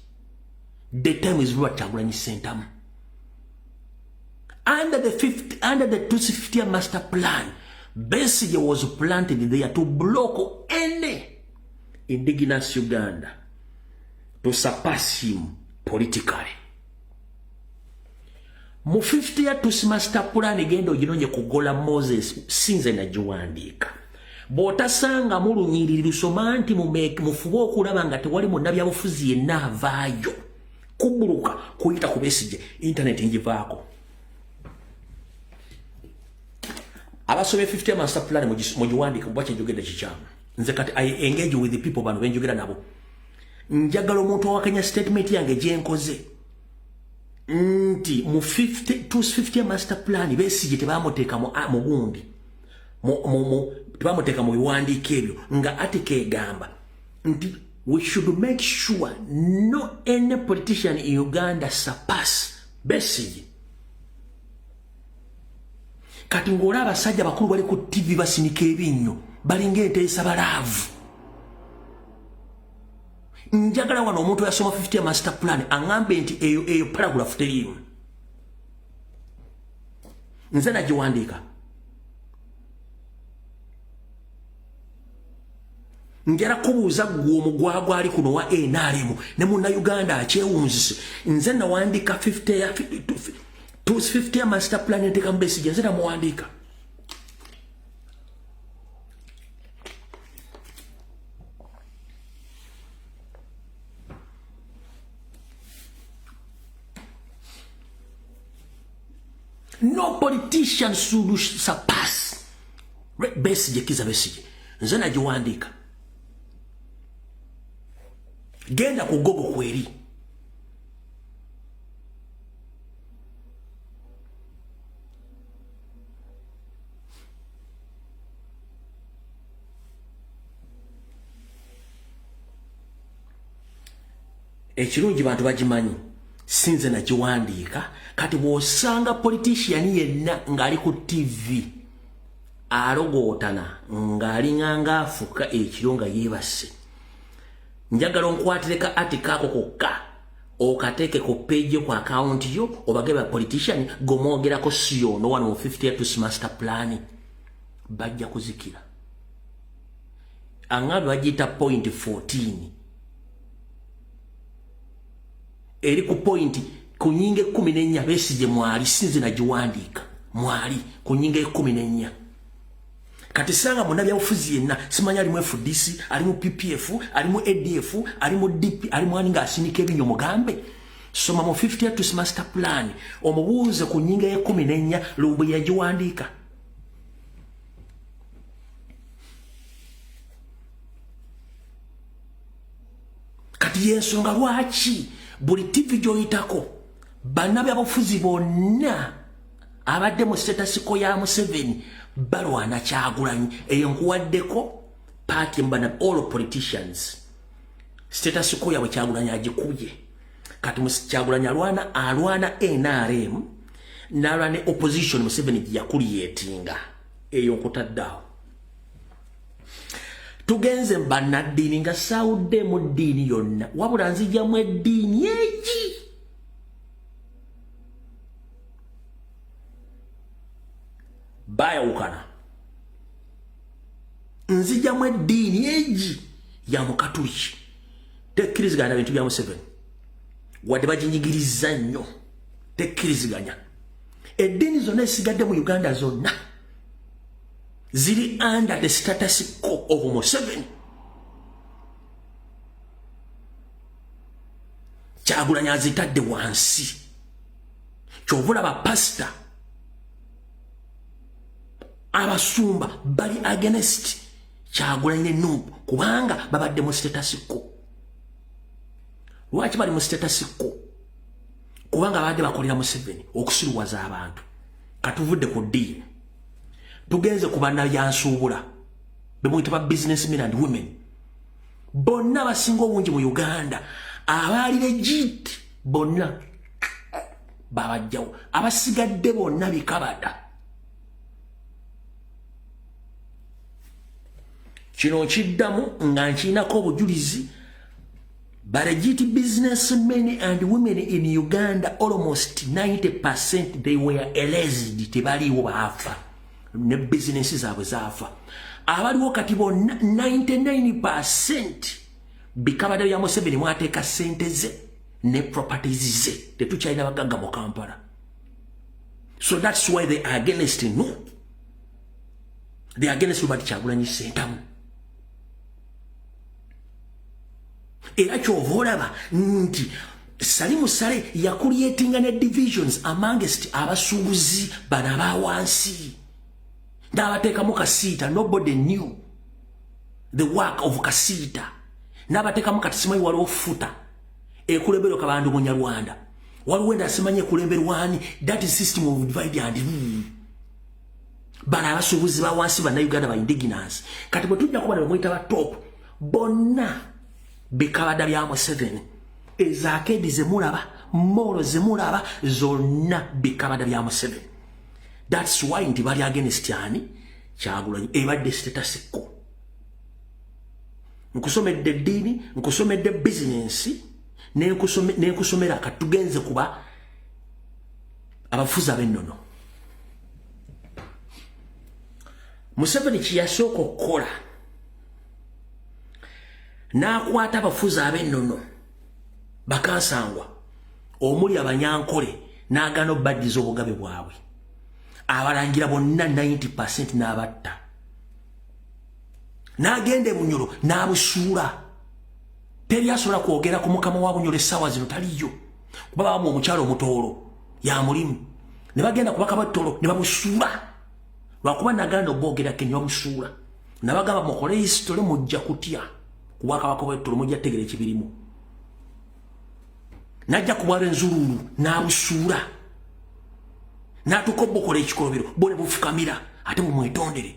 The time is what Kyagulanyi Ssentamu. Under the 250 master plan, Besigye was planted there to block any indigenous Uganda to surpass him politically. Mu 50 ya Tusi master plan egendo ginonye kugola Moses sinze na jiwandiika bw'otasanga mulunyiriri lusoma nti mufuba okulaba nga tewali munnabyabufuzi yenna avaayo kubuluka kuyita ku Besigye internet ngivaako abasomye 50 master plan mugiwandiika mubwakye njogedde kikyamu nze kati I engage with the people bano benjogera nabo njagala omuntu owakanya statement yange gyenkoze nti mu 250 master plan Besigye tebamuteeka mu gundi tebamuteeka mu biwandiiko ebyo nga article egamba nti we should make sure no any politician in Uganda surpass Besigye. Kati ng'olaba abasajja bakulu bali ku TV basinika ebinnyo balinga enteesa balaavu. Njagala wano omuntu yasoma 50 master plan angambe nti eyo paragraph teriimu. Nze nagiwandiika. Njala kubuuza gwe omugwagwa ali kuno wa NRM ne munna Uganda akyewunzise. Nze nawandiika 50 master plan nteeka mu Besigye nze namuwandiika. No politician should surpass Besigye Kizza Besigye. Nze nagiwandiika. Genda ku Google kweri. Ekirungi bantu bagimanyi. Sinze nagiwandiika kati bw'osanga politician yenna ng'ali ku TV alogootana ng'ali ng'afuka ekiro nga yeebase njagala onkwatire ka article ako kokka okateke ku page ku account yo obageba politician gomogera ko siyo no 150 years master plan bajja kuzikira angabi wajita point 14 eri ku point kunyinge 14 besije mwali sinzi na jiwandika mwali kunyinge 14 kati sanga munabya ufuzi yenna simanya ali mu FDC ali mu PPF ali mu ADF ali mu DP ali mu aninga asinike binyo mugambe soma mu 50 years master plan omubuuze kunyinge ya 14 lumbu ya jiwandika kati yensonga lwaki buli TV joyitako bannabya abafuzi bonna abadde mu status ko ya Museveni balwana Kyagulanyi eyo nkuwaddeko party mbana all politicians status ko yawe Kyagulanyi agikuje kati Kyagulanyi alwana NRM n'alwana opposition Museveni yakuliyetinga eyo nkutaddawo tugenze mbannaddiini nga sawudde mu ddiini yonna wabula nzijjamu eddiini egi bayawukana nzijjamu eddiini egi ya mukatuliki tekkiriziganya bintu bya Museveni wadde baginyigiriza nnyo tekkiriziganya eddiini zonna esigadde mu Uganda zonna ziri under the status quo of Museveni. Kyagulanyi azitadde wansi. Kyovula ba pastor abasumba bali against Kyagulanyi ne Nuupu kubanga babadde mu status quo. Lwaki bali mu status quo? Kubanga babadde bakolera Museveni okusiruwaza abantu. Katuvudde ku ddiini. Tugenze kubanda yansuubula bemuyita ba businessmen and women bonna basinga obungi mu Uganda abaali legit bonna babajjawo abasigadde bonna bikabada kino kiddamu nga nkiinako obujulizi legit businessmen and women in Uganda almost 90% they were erased tebaliwo baafa ne business zaabwe zaafa abaliwo kati bonna 99% bikabada bya Museveni mwateeka sente ze ne properties ze tetukyalina bagagga mu Kampala. So that's why they are against Nuupu. They are against Robert Kyagulanyi Ssentamu. Era kyova olaba nti Salimu Sale yakuliyetinga ne divisions amongst abasuubuzi bana bawansi. Nabateka mu Kasita, nobody knew the work of Kasita. Nabateka mu Katisimai waliwo futa ekulembero kabandu mu Nyarwanda. Waliwo enda asimanye kulembero wani, that is system of divide and rule. Bana abasuubuzi bawansi bana Uganda ba indigenous. Kati bwe tujja kuba bamuyita ba top bonna bikabada bya Museveni. Ezakedi zemulaba, molo zemulaba zonna bikabada bya Museveni. That's why ndi bali against yani Kyagulanyi ebadde status quo. Nkusomedde ddiini, nkusomedde business, ne kusomera katugenze kuba abafuza b'ennono. Museveni kiyasooka okukola n'akwata abafuza ab'ennono bakansangwa omuli Abanyankole n'agaana obbaddiza obugabe bwabwe. Abalangira bonna 90% n'abatta. N'agenda Bunyoro n'abusuula. Teri asobola kwogera ku mukama wa Bunyoro essaawa zino taliyo. Kuba bamu omukyalo omutoolo ya mulimu. Ne bagenda ku bakaba ttolo ne babusuula. Lwakuba naganda obwogerako ne babusuula. Nabagamba mukole history mujja kutya. Ku Bwakabaka bw'ettolo mujja kutegeera ekibirimu. Najja ku bwalo enzululu n'abusuula. Natuko bokola ekikolobero bone bufukamira ate mumwetondere.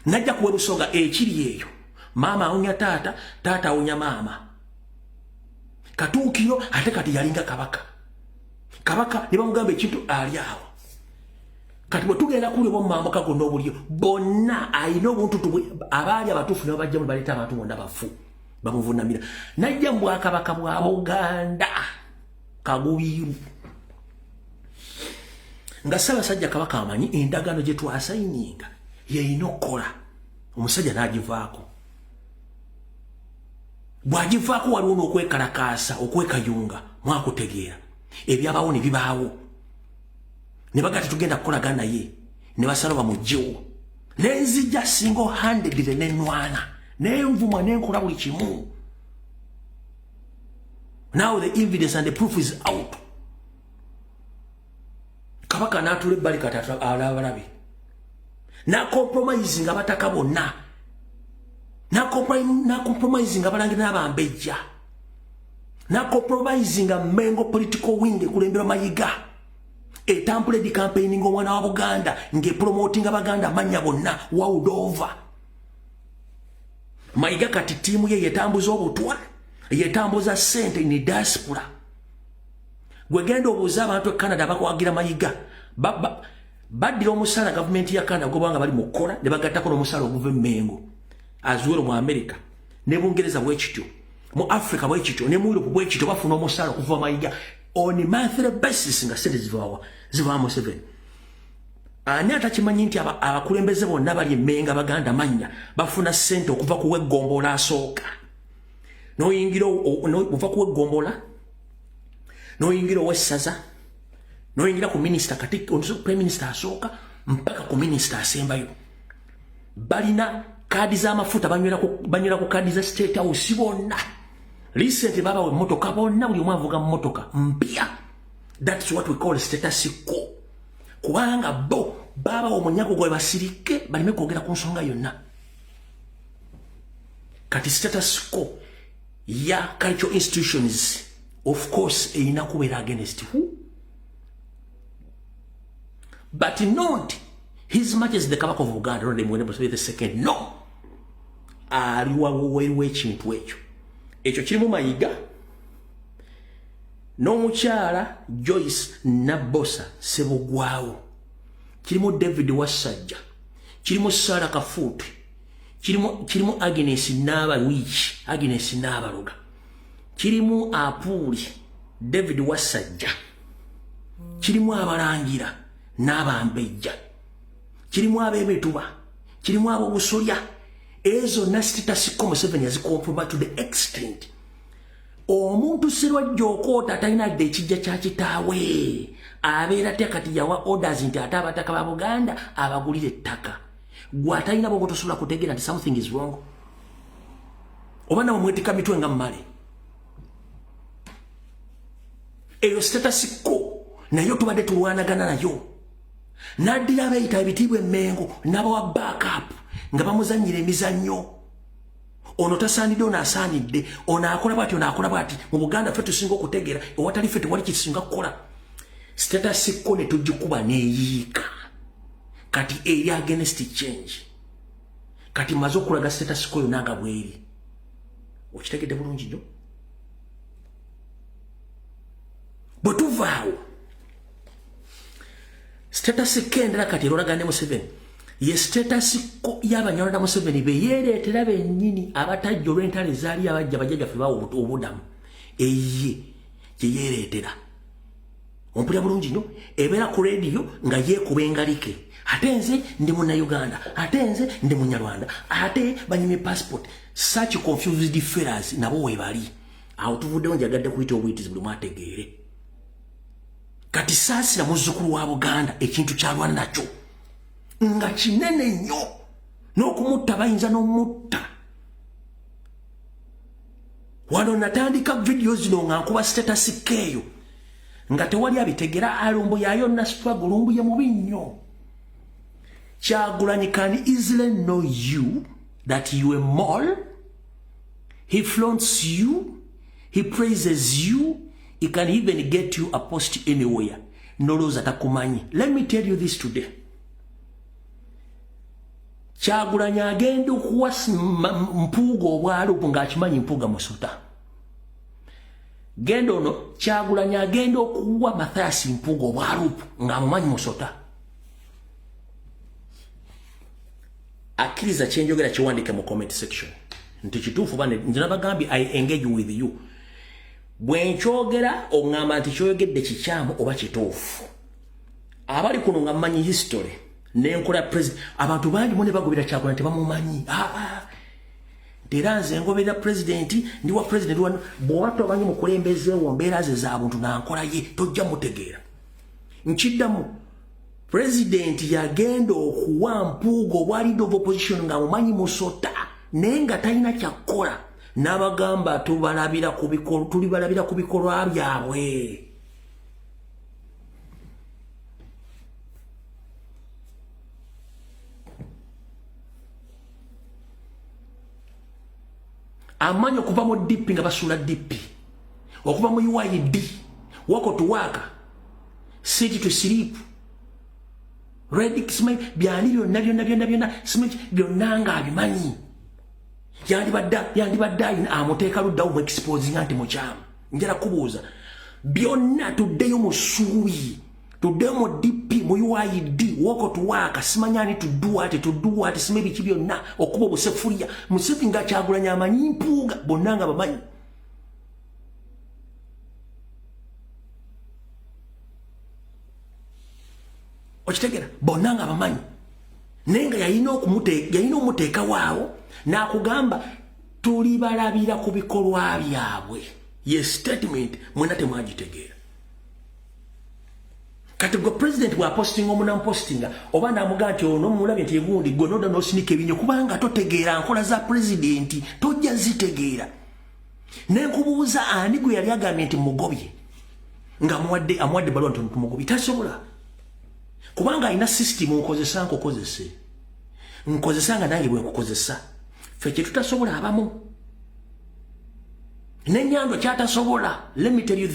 Najja kuwe busonga ekiri eyo mama awunya taata, taata awunya mama. Katuukiro ate kati yalinga kabaka. Kabaka ne bamugamba ekintu ali awo. kati bwe tugenda kuli bo mamboka gonna obulyo bonna ayina obuntu abaali abatuufu ne bajja mu baleeta abantu bonna bafu bamuvunamira najja mu bwakabaka bwa Buganda kagubiru nga Ssaabasajja Kabaka amanyi endagaano gye twasayininga yeyina okukola omusajja n'agivaako bw'agivaako waliwo n'okwekalakaasa okwekayunga mwakutegeera ebyabaawo ne bibaawo ne bagati tugenda kukolagana naye ne basala bamugyewo nenzija single handedly nenwana nenvuma nenkola buli kimu. Now the evidence and the proof is out. Kabaka natule bali kata alabalabi na compromising abataka bonna na compromising abalangi n'abambejja na compromising Mengo political wing kulembera Mayiga etambule di campaigning omwana wa Buganda nge promoting abaganda manya bonna world over. Mayiga kati timu ye yetambuza obutwa yetambuza sente ni diaspora gwegenda obuuza abantu e Canada bakwagira Mayiga baddira omusala government ya Canada gobanga bali mukola ne bagattako n'omusala oguva Mengo azuwero mu America ne Bungereza bwekityo mu Africa bwekityo ne mu Europe bwekityo bafuna omusala okuva Mayiga on a monthly basis nga sente ziva mu 7 ani atakimanyi nti abakulembeze bonna bali Menga baganda manya bafuna sente okuva ku weggombola asooka noyingira uva ku weggombola noyingira owessaza noyingira ku minister kati prime minister asooka mpaka ku minister asembayo balina kadi z'amafuta banywera ku kadi za state house bonna recently baba we motoka bonna buli omwe avuga mu motoka mpya. That's what we call status quo. Kubanga bo baba omunyago gwe basirike balime kwogera ku nsonga yonna kati status quo ya cultural institutions of course erina kubeera against who but not his much as the Kabaka of Uganda or the Mwene the second no aliwa wewe ekintu ekyo kirimu Mayiga n'omukyala Joyce Nabosa Sebugwawo kirimu David Wasajja kirimu Sarah Kafuti kirimu Agnes Nabaruga kirimu Apuli David Wasajja kirimu abalangira n'abambejja kirimu ab'emituba kirimu ab'obusolya ezo status quo Museveni yazicompromise to the extent omuntu Sserwajja Okoota talina dde ekijja kya kitaawe abeera tekati yawa orders nti ate abataka ba Buganda abagulire ettaka gwe atalina bwo tosobola kutegeera nti something is wrong oba nawe mwetika mitwe nga mmale eyo status quo nayo tubadde tulwanagana nayo naddira abeeyita ebitiibwa Mengo n'abawa backup nga bamuzannyira emizannyo ono tasaanidde ono asaanidde ono akola bwati ono akola bwati mu Buganda ffe tusinga okutegeera ewatali ffe tewali kisinga kukola status quo ne tugikuba neeyiika kati eri against change kati maze okulaga status quo yonna nga bweri okitegedde bulungi nnyo bwe tuvaawo status kendera kati erolagane Museveni ye status ko y'Abanyarwanda Museveni beyereetera bennyini abatajja olw'entalo ezaali abajja bajjajjaffe bawo obudamu eye gyeyereetera ompulira bulungi nnyo ebeera ku rediyo nga yeekuba engalike ate nze ndi Munnayuganda ate nze ndi Munyarwanda ate banyimye passport such confused fellas nabo weebali awo tuvuddewo njagadde kuyita obuyitizi buli mwategeere kati saasira muzzukulu wa Buganda ekintu kyalwana nakyo nga kinene nnyo n'okumutta bayinza n'omutta wano natandika video zino nga nkuba status keeyo nga tewali abitegera alumbu yayo na struggle lumbu ye mubi nnyo Kyagulanyi can easily know you that you a mole. He flaunts you, he praises you, he can even get you a post anywhere. Noloza takumanyi. Let me tell you this today. Kyagulanyi agenda okuwa mpuuga obwalupu ng'akimanyi mpuuga musota. Genda ono Kyagulanyi agenda okuwa Mathias mpuuga obwalupu ng'amumanyi musota. akkiriza kyenjogera kiwandike mu comment section nti kituufu bane nzina bagambi I engage with you bwenkyogera ongamba nti kyoyogedde kikyamu oba kituufu abali kuno nga mmanyi history nenkola president abantu bangi mu ne bagobera Kyagulanyi tebamumanyi era nze ngoberera president ndi wa president wano bw'oba abanyi mu kulembeze wo mbeera ze za buntu nankola ye tojja mutegeera nkiddamu president yagenda okuwa Mpuuga obwa leader of opposition nga mumanyi musota naye nga talina kyakkola n'abagamba tulibalabira ku bikolwa byabwe amanyi okuva mu DP nga basula DP okuva mu UID wako to work city to sleep ready smith byali byonna smith byonna nga abimanyi yandibadda amuteeka luddawo mu exposing anti mukyamu njala kubuuza byonna tuddeyo mu ssuubi tuddeyo mu DP mu UID wako to work simanyani to do what simebi ki byonna okuba obusefuliya Museveni nga Kyagulanyi amanyi Mpuuga bonna nga bamanyi okitegera bonna nga bamanyi naye nga yalina omuteeka waawo n'akugamba tulibalabira ku bikolwa byabwe ye statement mwena temwagitegeera kati gwe president bwa posting omunampostinga oba namugaa nti ono mulabye nti egundi gwe noda n'osinika ebinyo kubanga totegeera nkola za president tojja zitegeera nenkubuuza ani gwe yali agambye nti mugobye nga amuwadde balwa nti mugobye tasobola kubanga alina system nkozesa nkukozese nkozesa nga nange bwe nkukozesa ffe kye tutasobola abamu n'ennyandwa kyatasobola let me tell you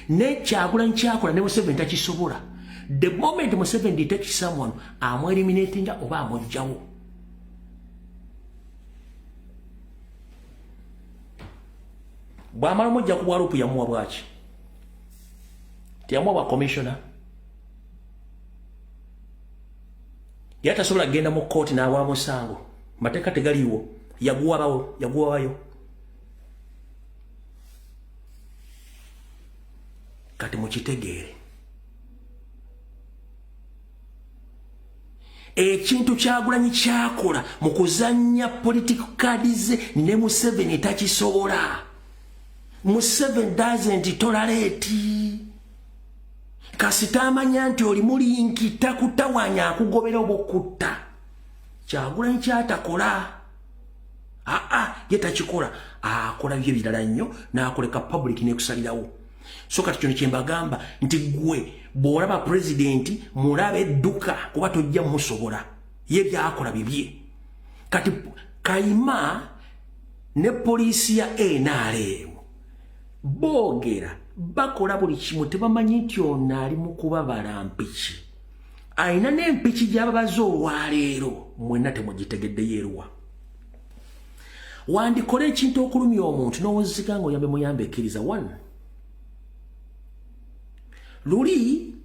ne Kyagulanyi kyakola ne Museveni takisobola the moment Museveni detects someone eliminating oba amugjawo bwamala mujja ku bwalupu yamuwa bwaki tiyamuwa bwa commissioner yatasobola genda mu kooti n'awa musango mateeka tegaliiwo yaguwabayo kati mukitegeere ekintu Kyagulanyi kyakola mu kuzannya political cards ze ne Museveni takisobola Museveni doesn't tolerate kasita amanya nti oli mulinki takutawanya akugobera obukutta Kyagulanyi kyatakola ye takikola akola bye birala nnyo n'akoleka public n'ekusalirawo so kati kino kyembagamba nti gwe bw'olaba president mulabe edduka kuba tojja musobola ye byakola bibye kati Kayima ne poliisi ya NRM boogera bakola buli kimu tebamanyi nti ono ali mu kubabala mpiki ayina n'empiki gy'ababaze olwaleero mwenna temugitegedde yeeruwa wandikola ekintu okulumya omuntu n'owozika nga oyambe muyambe ekkiriza 1 luli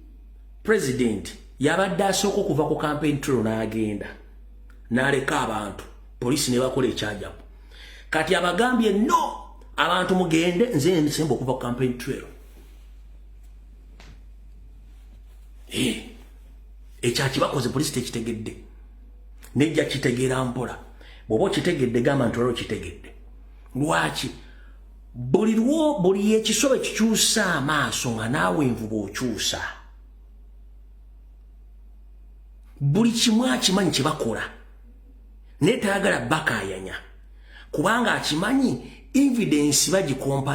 president yabadde asooka okuva ku campaign trail n'agenda n'aleka abantu poliisi ne bakola ekyajabu kati abagambye no abantu mugende nze nsemba okuva ku campaign trail ekyakibakoze poliisi tekitegedde nejja kitegeera mpola bw'oba okitegedde gamba nti olwo kitegedde lwaki buli ekisobe kikyusa amaaso nga naawe envuba okyusa buli kimu akimanyi kye bakola naye tayagala bakayanya kubanga akimanyi evidence bagikompa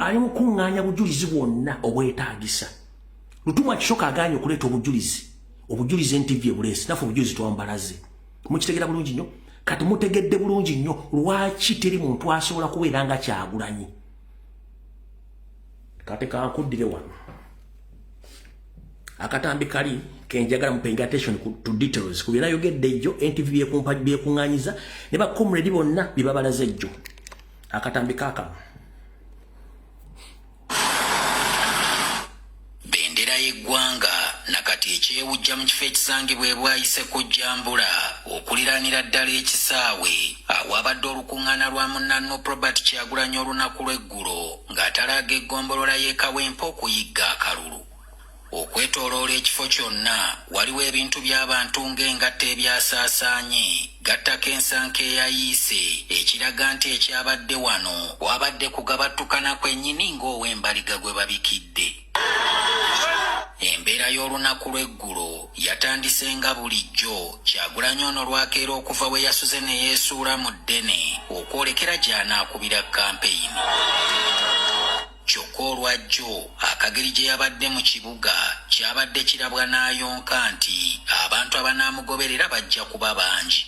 ali mu kuŋŋaanya bujulizi bwonna obwetaagisa Lutuma kishoka aganye okuleeta obujulizi NTV ebuleesi nafu obujulizi twambalaze mukitegera bulungi nnyo kati mutegedde bulungi nnyo lwaki teri muntu asobola kubeera nga Kyagulanyi kati kankuddire wano akatambi kali kenjagala mupaying attention to details ku byayogedde ejjo NTV byekuŋŋaanyiza ne bakomredi bonna bye babalaze ejjo akatambi kaka bendera y'eggwanga nakati ekyewujja mu kifo ekisangibwa e Bwayise ku Jambula okuliranira ddala ekisaawe awabadde olukuŋŋaana lwa munnanno Robert Kyagulanyi olunaku lw'eggulo ng'atalaaga eggombolola y'e Kawempe okuyigga akalulu. Okwetooloola ekifo kyonna waliwo ebintu by'abantu ng'engatta ebyasaasaanye gattako ensanke eyayiise ekiraga nti ekyabadde wano wabadde kugabattukana kwennyini ng'ow'embaliga gwe babikidde. Embeera y'olunaku lw'eggulo yatandise nga bulijjo Kyagulanyi ono lwakeera okuva we yasuze ne yeesuula mu ddene okwolekera gy'anaakubira kampeyini. Kyokka olwajjo akageri gye yabadde mu kibuga kyabadde kirabwa n'ayonka nti abantu abanaamugoberera bajja kuba bangi.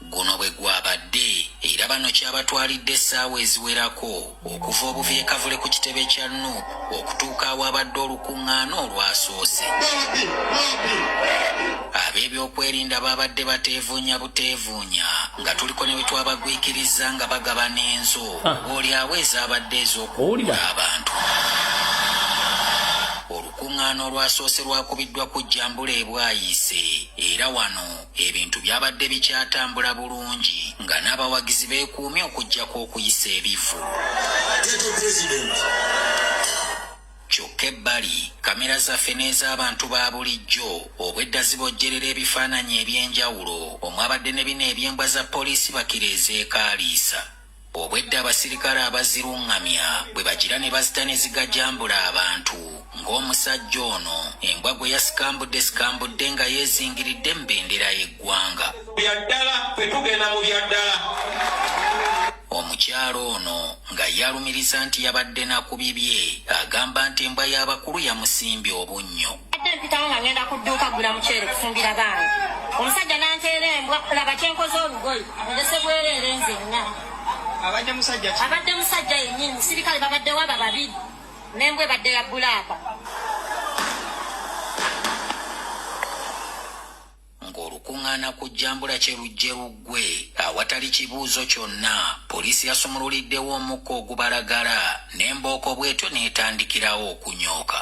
Guno bwe gwabadde era bano kyabatwalidde essaawa eziwerako okuva obuvi e Kavule ku kitebe kya NUP okutuuka awabadde olukuŋŋaana olwasoose. Ab'ebyokwerinda babadde bateevuunya buteevuunya nga tuliko ne bwe twabagwikiriza nga bagaba n'enzo oolyawo ezabadde ez'okuwulira abantu. Olukuŋŋaana olwasoose lwakubiddwa ku Jambula e Bwayise era wano ebintu byabadde bikyatambula bulungi nga n'abawagizi beekuumye okuggyako okuyisa ebivu. Kyokka ebbali kamera zaffe n'ez'abantu ba bulijjo obwedda zibojjerera ebifaananyi eby'enjawulo omwabadde ne bino eby'embwa za poliisi bakireezeekaaliisa. Obwedda abasirikale abaziruŋŋamya bwe bagira ne bazita ne zigajambula abantu ng'omusajja ono embwa gwe yasikambudde nga yeezingiridde mu bendera y'eggwanga. Omukyalo ono nga yalumiriza nti yabadde nakubibye agamba nti embwa y'abakulu yamusimbye obunnyo. Mpitawo nga ngenda ku dduuka kugula muceere kufumbira baana. Omusajja n'anteera embwa laba kyenkoze olugoye ngese bwereere nzenna. Abadde musajja yennyini sirikale babaddewo aba babiri n'embwa ebadde ya bbulaaka. Ng'olukuŋŋaana ku Jambula kye lujje luggwe awatali kibuuzo kyonna poliisi yasumululiddewo omukka ogubalagala n'embooko bw'etyo n'etandikirawo okunyooka.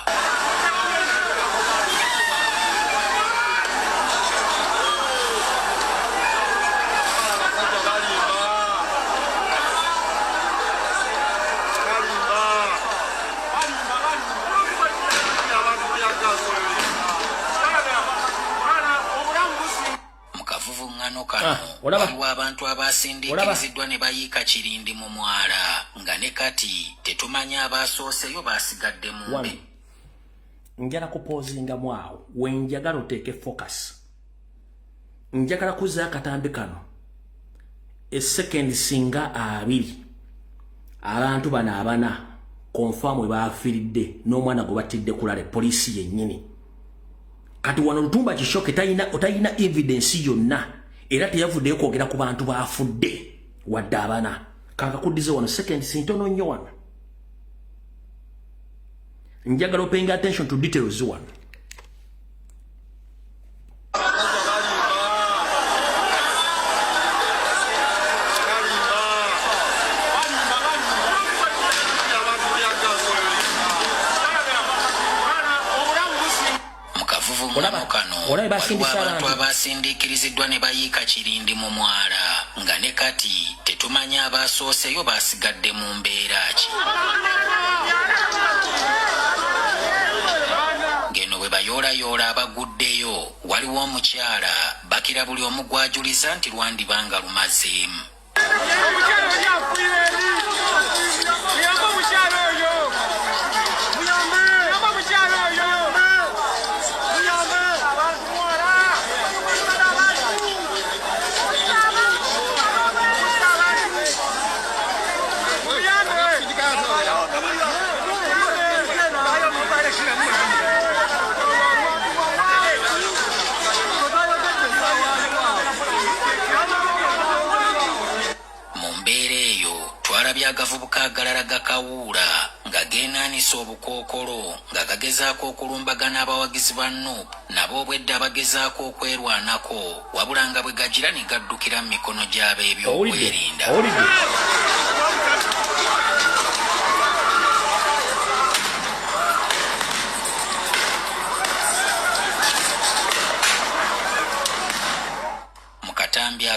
Waliwo abantu abasindiikiriziddwa ne bayiika Kirindi mu mwala nga ne kati tetumanyi abaasooseyo baasigadde mumbe. Njagala kupoozingamu awo wenjagala oteeke focus. Njagala kuzza akatambi kano esekendi singa 2 abantu bano abana confirm we baafiiridde n'omwana gwe battidde kulale poliisi yennyini. Kati wano Lutumba Kishoke otayina evidence yonna era teyavuddeyo kwogera ku bantu baafudde wadde abana. Kakakuddize wano second sintono nnyo wano. Njagala paying attention to details wano. Waliwo abantu abasindiikiriziddwa ne bayiika Kirindi mu mwala nga ne kati tetumanyi abaasooseyo baasigadde mu mbeera ki. Ngeno bwe bayoolayoola abaguddeyo waliwo omukyala bakira buli omu gwajuliza nti lwandibanga lumazeemu. Agavubuka agalala gakawuula nga geenaanisa obukookolo nga gagezaako okulumbagana abawagizi ba NUP nabo obwedda bagezaako okwerwanako wabula nga bwe gagira ne gaddukira mu mikono gy'ab'ebyokwerinda.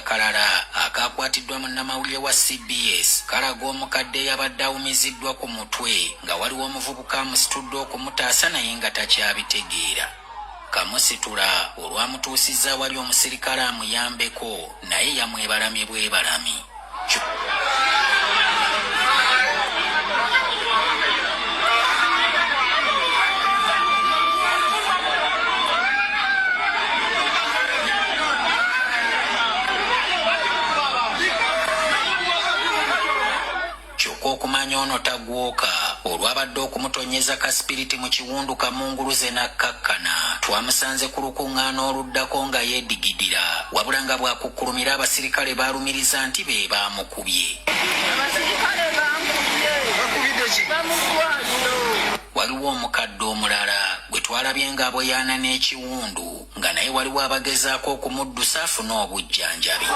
akalala akakwatiddwa mu nnamawulire wa CBS kalaga omukadde yabadde awumiziddwa ku mutwe nga waliwo omuvubuka amusitudde okumutaasa naye nga takyabitegeera. Kamusitula olwamutuusizza wali omusirikale amuyambeko naye yamwebalamye bwebalami. Okumanya ono tagwoka olwabadde okumutonyeza kasipiriti mu kiwundu kamunguluze nakkakkana. Twamusanze ku lukuŋŋaana oluddako nga yeedigidira wabula nga bwakukkulumira abasirikale baalumiriza nti be baamukubye. Waliwo omukadde omulala gwe twalabye ng'aboyaana n'ekiwundu nga naye waliwo abagezaako okumuddusa afune obujjanjabi.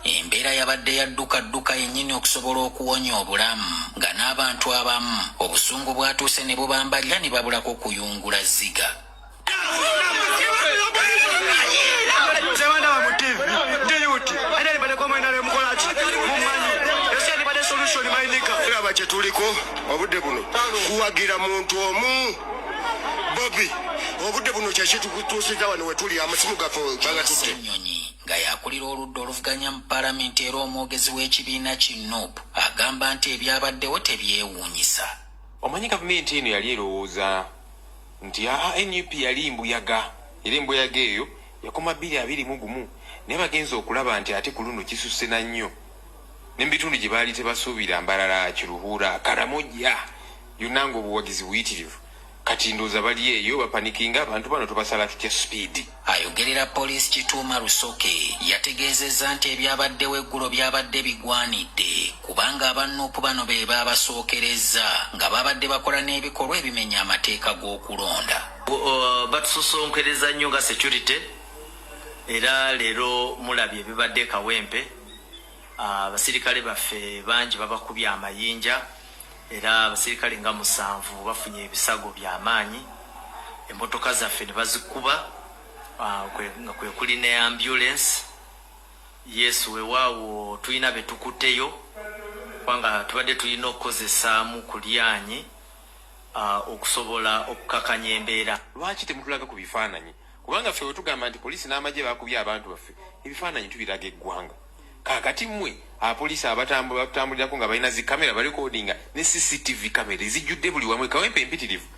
Embeera yabadde yaddukadduka yennyini okusobola okuwonya obulamu nga n'abantu abamu obusungu bwatuuse ne bubambalira ne babulako kuyungula zziga. Kye tuliko obudde buno kuwagira muntu omu Bobby obudde buno kyekitukutuusiza wano we tuli amasimu gaffe bagatutte. Nnyonyi nga yakulira oludda oluvuganya mu paalamenti era omwogezi w'ekibiina ki NUP agamba nti ebyabaddewo tebyewuunyisa. Omanyi gavumenti eno yali erowooza nti NUP yali embuyaga era embuyaga eyo yakoma 2021 naye bagenza okulaba nti ate ku luno kisusse na nnyo n'ebitundu gye baali tebasuubira Mbarara, Kiruhura, Karamoja yonna ng'obuwagizi buyitirivu. Kati ndooza bali eyo bapanikinga abantu bano tubasala tutya speed. Ayogerera poliisi Kituuma Lusoke yategeezezza nti ebyabaddewo eggulo byabadde bigwanidde kubanga abannuupu bano be baabasookerezza nga babadde bakola n'ebikolwa ebimenya amateeka g'okulonda. Batusosonkereza nnyo nga security era leero mulabye ebibadde Kawempe. Abasirikale baffe bangi babakubye amayinja era abasirikale nga 7 bafunye ebisago by'amaanyi. Emmotoka zaffe ne bazikuba nga kwe kuli ne ambulance. Yesu weewaawo tulina betukuteyo kubanga tubadde tulina okukozesaamu kulyanyi okusobola okukakanya embeera. Lwaki temutulaga ku bifaananyi? Kubanga ffe wetugamba nti poliisi n'amagye bakubye abantu baffe ebifaananyi tubiraga eggwanga. Kakati mmwe apoliisi abatambulirako nga balina zikamera balikodinga ne CCTV kamera ezijjudde buli wamu. Kawempe empitirivu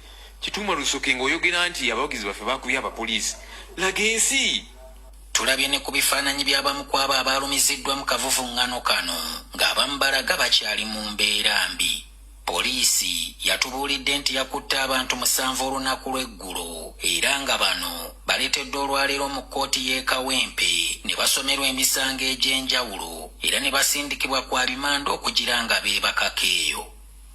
Kituuma Lusoke ng'oyogera nti abawagizi baffe bakubye abapoliisi laga ensi. Tulabye ne ku bifaananyi by'abamu ku abo abaalumiziddwa mu kavuvuŋŋano kano ng'abamu balaga bakyali mu mbeera mbi. Poliisi yatubuulidde nti yakutte abantu 7 olunaku lw'eggulo era nga bano baleeteddwa olwaleero mu kkooti y'e Kawempe ne basomerwa emisango egy'enjawulo era ne basindikibwa kwa bimanda okugira nga beebakako eyo.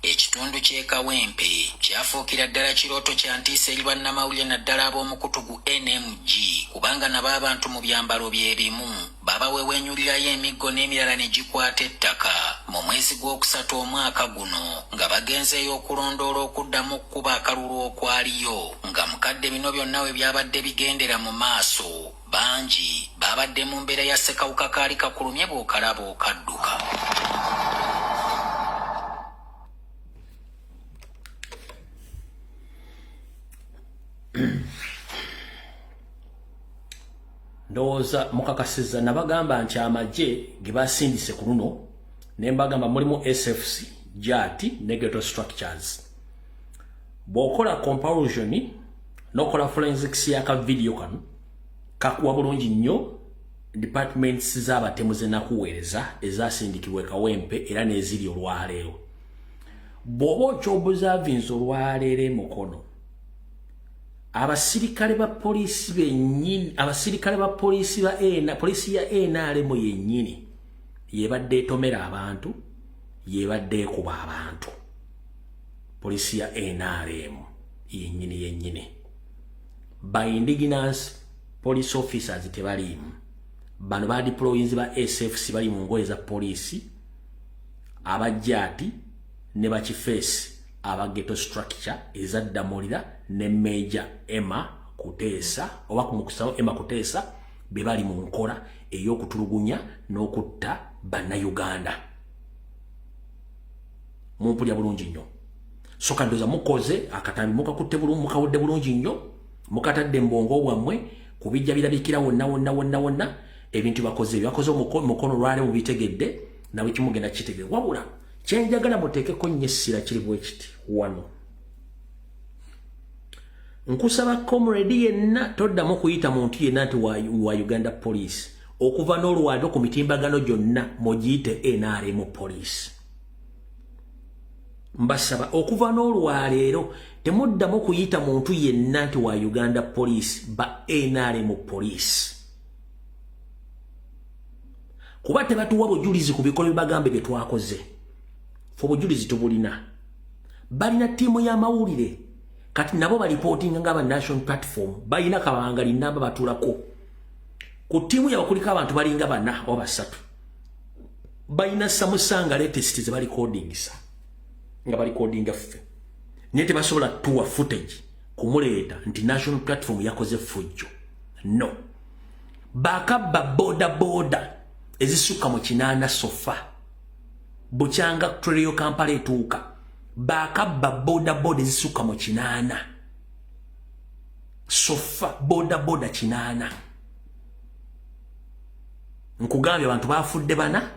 Ekitundu ky'e Kawempe kyafuukira ddala kirooto kya ntiisa eri bannamawulire naddala ab'omukutugu NMG kubanga nabo abantu mu byambalo byebimu babawewenyulirayo emiggo n'emirala ne gikwata ettaka mu mwezi gw'okusatu omwaka guno nga bagenzeeyo okulondoola okuddamu okkuba akalulu okwaliyo nga mukadde bino byonna we byabadde bigendera mu maaso bangi babadde mu mbeera ya ssekawuka kaali kakulumye bw'okalaba okadduka. Ndowooza mukakasiza nabagamba nti amagye ge basindise ku luno ne mbagamba mulimu SFC, JAT ne Ghetto Structures. Bw'okola comparison n'okola forensics y'aka video kano kakuwa bulungi nnyo departments z'abatemu ze nakuweereza ezasindikibwa e Kawempe era n'eziri olwaleero. Bw'oba okyobuzavinza olwaleero emukono abasirikale ba poliisi bennyini abasirikale ba poliisi ba poliisi ya NRM yennyini yebadde etomera abantu yebadde ekuba abantu. Poliisi ya NRM yennyini by indigenous police officers tebaliimu. Bano ba deployees ba SFC bali mu ngoye za poliisi abajjaati ne bakifeesi aba Ghetto Structure ezadda mulira ne Major Emma Kuteesa oba kumukusa Emma Kuteesa bebali mu nkola ey'okutulugunya n'okutta bannayuganda. Mumpulya bulungi nnyo. So kandoza mukoze akatambi mukakutte bulungi mukawudde bulungi nnyo mukatadde mbongo bwammwe kubijja birabikira wonna ebintu bakoze mukono lwale mubitegedde nawe kimugenda kitegedde wabula kyenjagala muteekeko nnyo essira kiri bwe kiti wano. Nkusaba comrade yenna toddamu kuyita muntu yenna nti wa Uganda Police okuva n'olwado ku mitimbagano gyonna mugiyite NRM Police. Mbasaba okuva n'olwaleero temuddamu kuyita muntu yenna nti wa Uganda Police ba NRM Police. Kuba tebatuwa bujulizi ku bikolwa bagambe bye twakoze. Fo bujulizi tubulina. Balina ttiimu y'amawulire kati nabo balipotinga ng'aba national platform balina kabangali namba batulako. Ku ttiimu yabakuliko abantu balinga bana oba basatu. Balina samusanga latest ze bali codingisa. Nga bali codinga ffe. Niye tebasobola tuwa footage kumuleeta nti national platform yakoze fujjo. No. Bakabba boda ezisuka mu kinaana sofa. Buchanga Trail Kampala etuuka. Bakabba boda ezisuka mu kinaana. Sofa boda kinaana. Nkugambye abantu bafudde bana.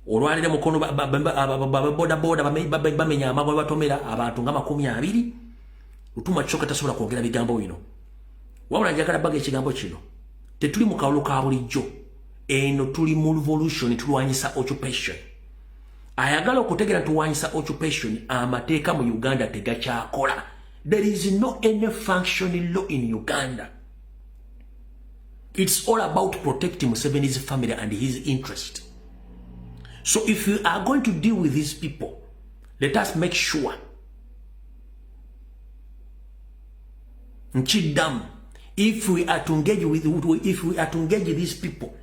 Olwalire mukono boda bamenya amagwa batomera abantu nga 20. Lutuma kisoka tasobola kwogera bigambo bino. Wabula njagala baga ekigambo kino. Tetuli mu kawulo ka bulijjo. Eno tuli mu revolution tulwanyisa occupation. Ayagala okutegera tuwanyisa occupation amateeka mu Uganda tegakyakola. There is no any functioning law in Uganda. It's all about protecting Museveni's family and his interest. So if you are going to deal with these people, let us make sure if we are to engage these people,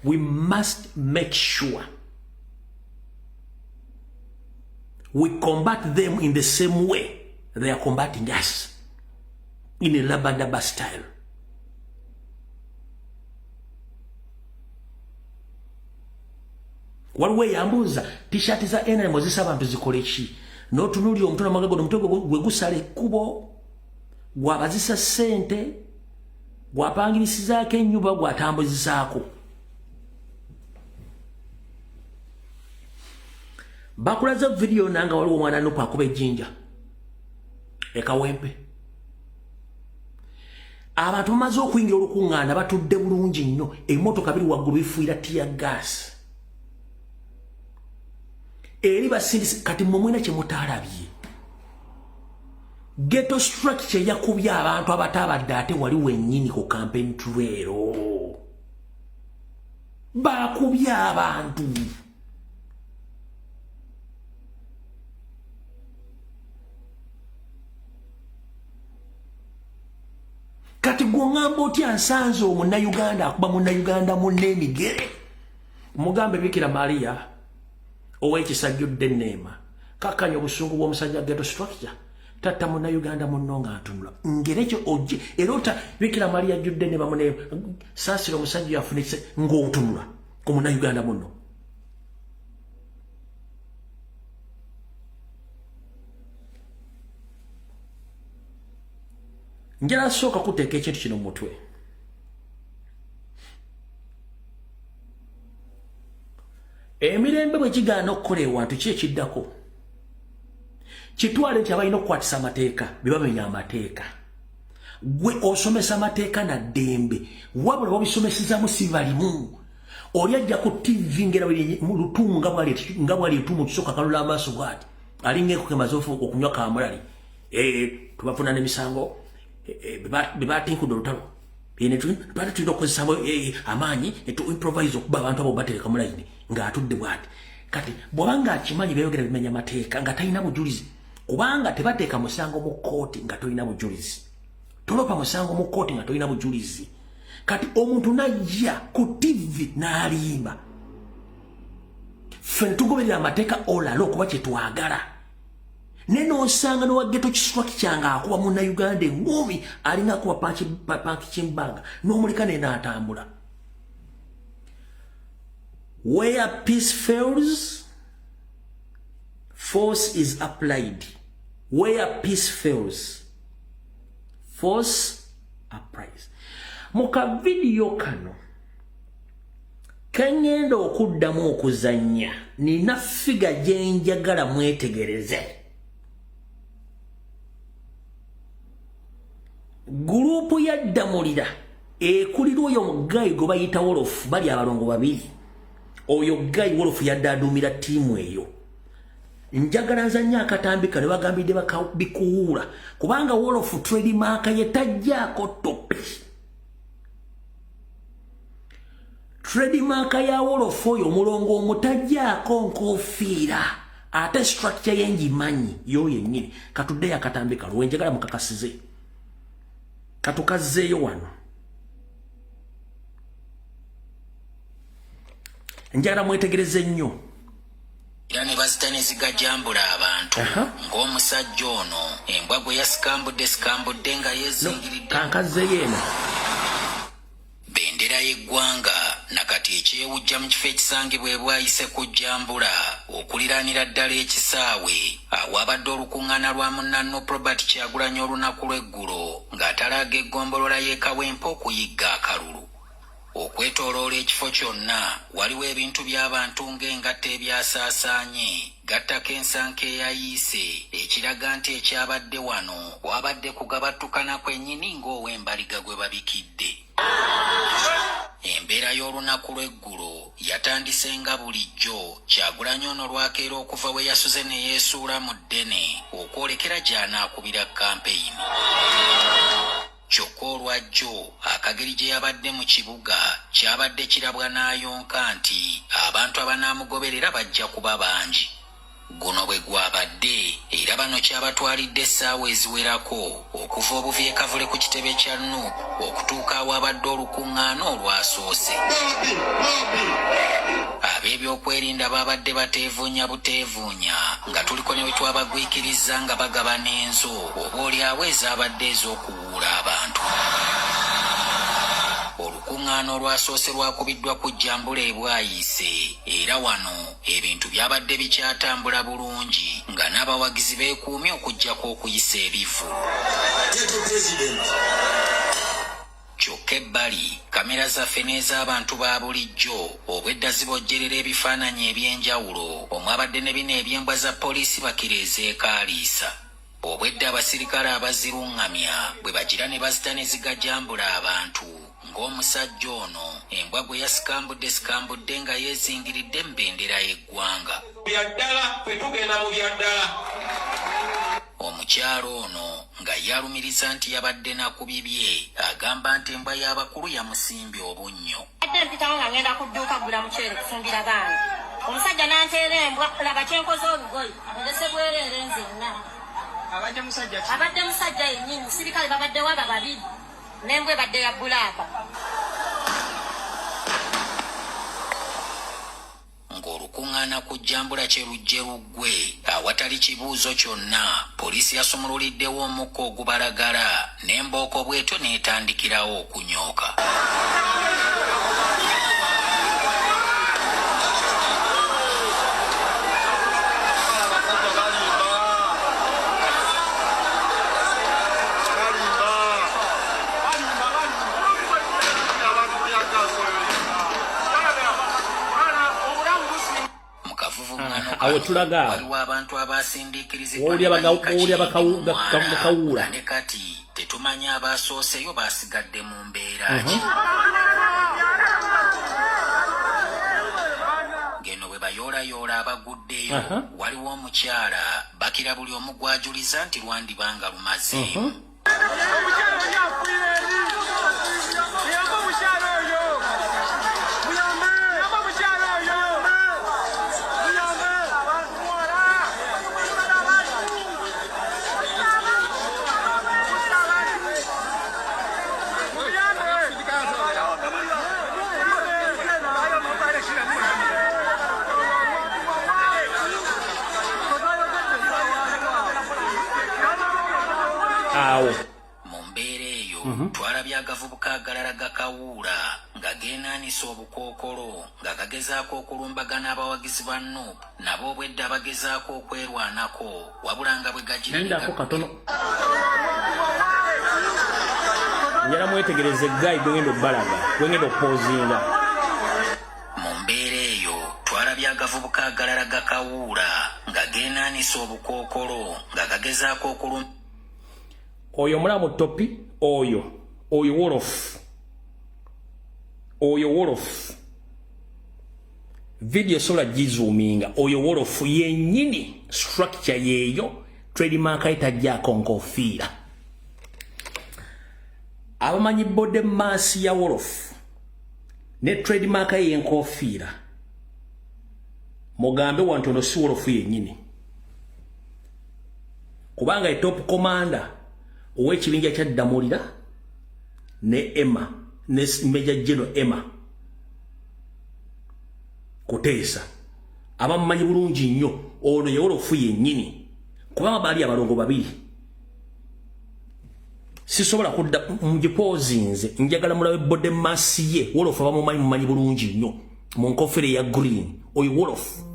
we must make sure we combat them in the same way they are combating us, in a Labadaba style. Waliwo yambuza t-shirt za NRM zisaba abantu zikole ki n'otunuli omutuna magago omutego gwe gusala ekkubo gwabazisa ssente gwapangirisizaako ennyumba gwatambuzizaako. Bakulaza video nanga waliwo omwana nuko akuba ejjinja ekawempe. Abantu bamaze okuyingira olukuŋŋaana batudde bulungi nnyo emmotoka biri waggulu bifuira tear gas. Eri basindisi kati mumwena kye mutalabye. Ghetto structure yakubye abantu abatabadde ate wali wennyini ku campaign trail. Bakubye abantu. Kati gwongamba otya nsanze omunnayuganda akuba munnayuganda munne emigere. Mugambe Bikira Maria ow'ekisajjudde enneema kakkanya obusungu bw'omusajja ghetto structure tatta munnayuganda munno ng'atunula ngerekyo ojje era ota Bikira Maria ajjudde enneema muneema saasira omusajja yafunitse ng'otunula ku munnayuganda munno. Njala sooka kuteeka ekintu kino mu mutwe. Emirembe bwe kigaana okukola ewantu ki ekiddako? Kitwale nti abalina okukwatisa amateeka be bamenya amateeka. Gwe osomesa amateeka na ddembe wabula babisomesezaamu si balimu. Oli ajja ku TV ngera mu lutumu nga bwali lutumu kisooka kalula amaaso bw'ati alinga ekukemaze okunywa kamulali. Tubafuna n'emisango bebatinkudde olutalo. Twali tulina okukozesaamu amaanyi tu improvise okuba abantu abo batereka mulayini ng'atudde bw'ati. Kati bw'obanga akimanyi beeyogera bimenya amateeka nga talina bujulizi kubanga tebateeka musango mu kkooti nga tolina bujulizi. Tolopa musango mu kkooti nga tolina bujulizi. Kati omuntu najja ku TV n'alimba. Ffe tugoberera amateeka olala okuba kye twagala. neno osanga no wageto kiswaki kyanga akuba munna Uganda ngumi alina kuba panki chimbaga n'omulika nena atambula. Where peace fails, force is applied. Where peace fails, force applies. Muka video kano kengenda okuddamu okuzanya nina figa gyenjagala mwetegereze. Gurupu ya Damulira ekulira oyo mugayi gwe bayita Wolof bali abalongo babiri. Oyo gayi Wolof yaddadumira tiimu eyo. Njagala nzanya akatambika ne bagambidde bakabikuwula kubanga Wolof trademark ye tajjaako topi. Trademark ya Wolof oyo mulongo omutajjaako nkofiira ate structure yenjimanyi yo yennyini katudde akatambika lwe njagala mukakasize. Katukazeeyo wano. Njagala mwetegereze nnyo. Era ne bazitane zigajambula abantu ng'omusajja ono embwa gwe yasikambudde nga yezingiridde kankazeeyo eno. Bendera y'eggwanga nakati ekyewujja mu kifo ekisangibwa bwayise kujjambula okuliranira ddala ekisaawe awabadde olukuŋŋaana lwa munnanno Robert Kyagulanyi olunaku lw'eggulo ng'atalaga eggombolola y'ekawempe okuyigga akalulu. Okwetooloola ekifo kyonna waliwo ebintu by'abantu ng'engatta ebyasaasaanye gattako ensanka eyayiise ekiraga nti ekyabadde wano wabadde kugabattukana kwennyini ng'ow'embaliga gwe babikidde. Embeera y'olunaku lw'eggulo yatandise nga bulijjo Kyagulanyi ono lwakeera okuva we yasuze ne yeesuula mu ddene okwolekera gy'anaakubira kampeyini. Kyokka olwajjo akageri gye yabadde mu kibuga kyabadde kirabwa n'ayonka nti abantu abanaamugoberera bajja kuba bangi. Guno bwe gwabadde era bano kyabatwalidde essaawa eziwerako okuva obuvi ekavule ku kitebe kya Nuupu okutuuka awabadde olukuŋŋaana olwasoose. Ab'ebyokwerinda babadde bateevuunya buteevuunya nga tuliko ne bwe twabagwikiriza nga bagaba n'enzo oboolyawo ezabadde ez'okuwuula abantu. Olukuŋŋaana olwasoose lwakubiddwa ku jjambula ebwayise era wano ebintu byabadde bikyatambula bulungi nga n'abawagizi beekuumye okuggyako okuyisa ebivu. Kyokka ebbali kamera zaffe n'ez'abantu ba bulijjo obwedda zibojjerera ebifaananyi eby'enjawulo omwabadde ne bino eby'embwa za poliisi bakireeza ekaaliisa. Obwedda abasirikale abaziruŋŋamya bwe bagira ne bazita ne zigajambula abantu ng'omusajja ono embwa gwe yasikambudde nga yeezingiridde mu bendera y'eggwanga. Byaddala ffe tugenda mu byaddala. Omukyalo ono nga yalumiriza nti yabadde nakubibye agamba nti embwa y'abakulu yamusimbye obunnyo. Adde mpitawo nga ngenda ku dduuka kugula muceere kufumbira baana. Omusajja n'anteera embwa laba kyenkoze olugoye ndese bwereere nzenna. Abadde musajja yennyini musirikale babadde waba babiri n'embwa ebadde ya bbulaaka. Ng'olukuŋŋaana ku jjambula kye lujje luggwe awatali kibuuzo kyonna poliisi yasumululiddewo omukka ogubalagala n'embooko bw'etyo n'etandikirawo okunyooka. Awo tulaga waliwo abantu abaasindiikirizibwa bakawuula ne kati tetumanyi abaasooseyo baasigadde mu mbeera ki. Ngeno bwe bayoolayoola abaguddeyo waliwo omukyala bakira buli omu gwajuliza nti lwandibanga lumazeemu. awo mu mbeera eyo twalabye agavubuka agalala gakawuula nga geenaanisa obukookolo nga gagezaako okulumbagana abawagizi ba Nuupu nabo obwedda abagezaako okwerwanako wabula nga bwe lindako katono njala mwetegereze egayi gwegenda obbalaga gwegenda okupoozinga mu mbeera eyo twalabye agavubuka agalala gakawuula nga geenaanisa obukookolo nga gagezaako okulumba oyo mulamu topi oyo wolof video sola gizoominga oyo wolof yennyini structure yeeyo trademark etajjaako nkofiira abamanyi bode maasi ya wolof ne trademark y'enkofiira mugambe wantono si wolof yennyini kubanga top commander ow'ekibinja kya Damulira ne Emma ne Major General Emma Kuteesa abamumanyi bulungi nnyo ono ye wolofu yennyini kubanga baali abalongo babiri sisobola kudda mugipoozinze njagala mulabe bode maasi ye wolofu abamumanyi bulungi nnyo mu nkofere ya green oyo wolofu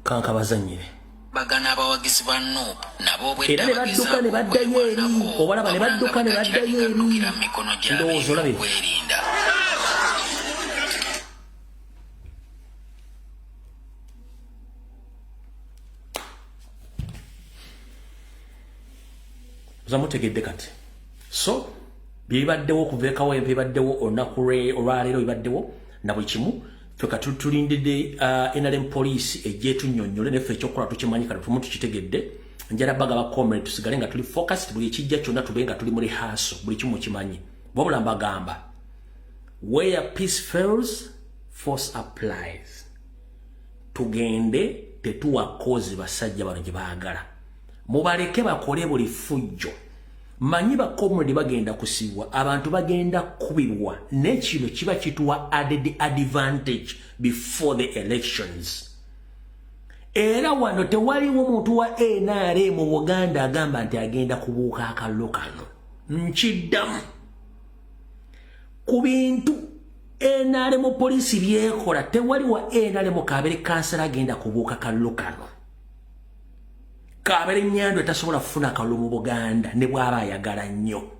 kanka bazanyire bagana abawagizi ba Nuupu nabo era ne badduka ne baddayo eri obalaba ne badduka ne baddayo eri ndowooza olabe kwerinda zamutegedde kati so bibaddewo okuveekawo ebibaddewo olunaku olwaleero bibaddewo na buli kimu feka tulindidde NRM police ejjetunnyonnyole neffe ekyokukola tukimanyi kale tumu tukitegedde njala baga ba comrade tusigale nga tuli focused buli ekijja kyonna tube nga tuli muri haso buli kimu kimanyi wabula mbagamba where peace fails force applies tugende tetuwa kozi basajja bano gye baagala mubaleke bakole buli fujjo manyi ba comrade bagenda kusibwa abantu bagenda kubibwa nekino kiba kituwa added advantage before the elections era wano tewaliwo omuntu wa NRM mu Buganda agamba nti agenda kubuuka akallo kano nkiddamu ku bintu NRM police byekola tewaliwo NRM Kabere kansala agenda kubuuka kallo kano Kabere Nyando tasobola kufuna kallo mu Buganda ne bwaba ayagala nnyo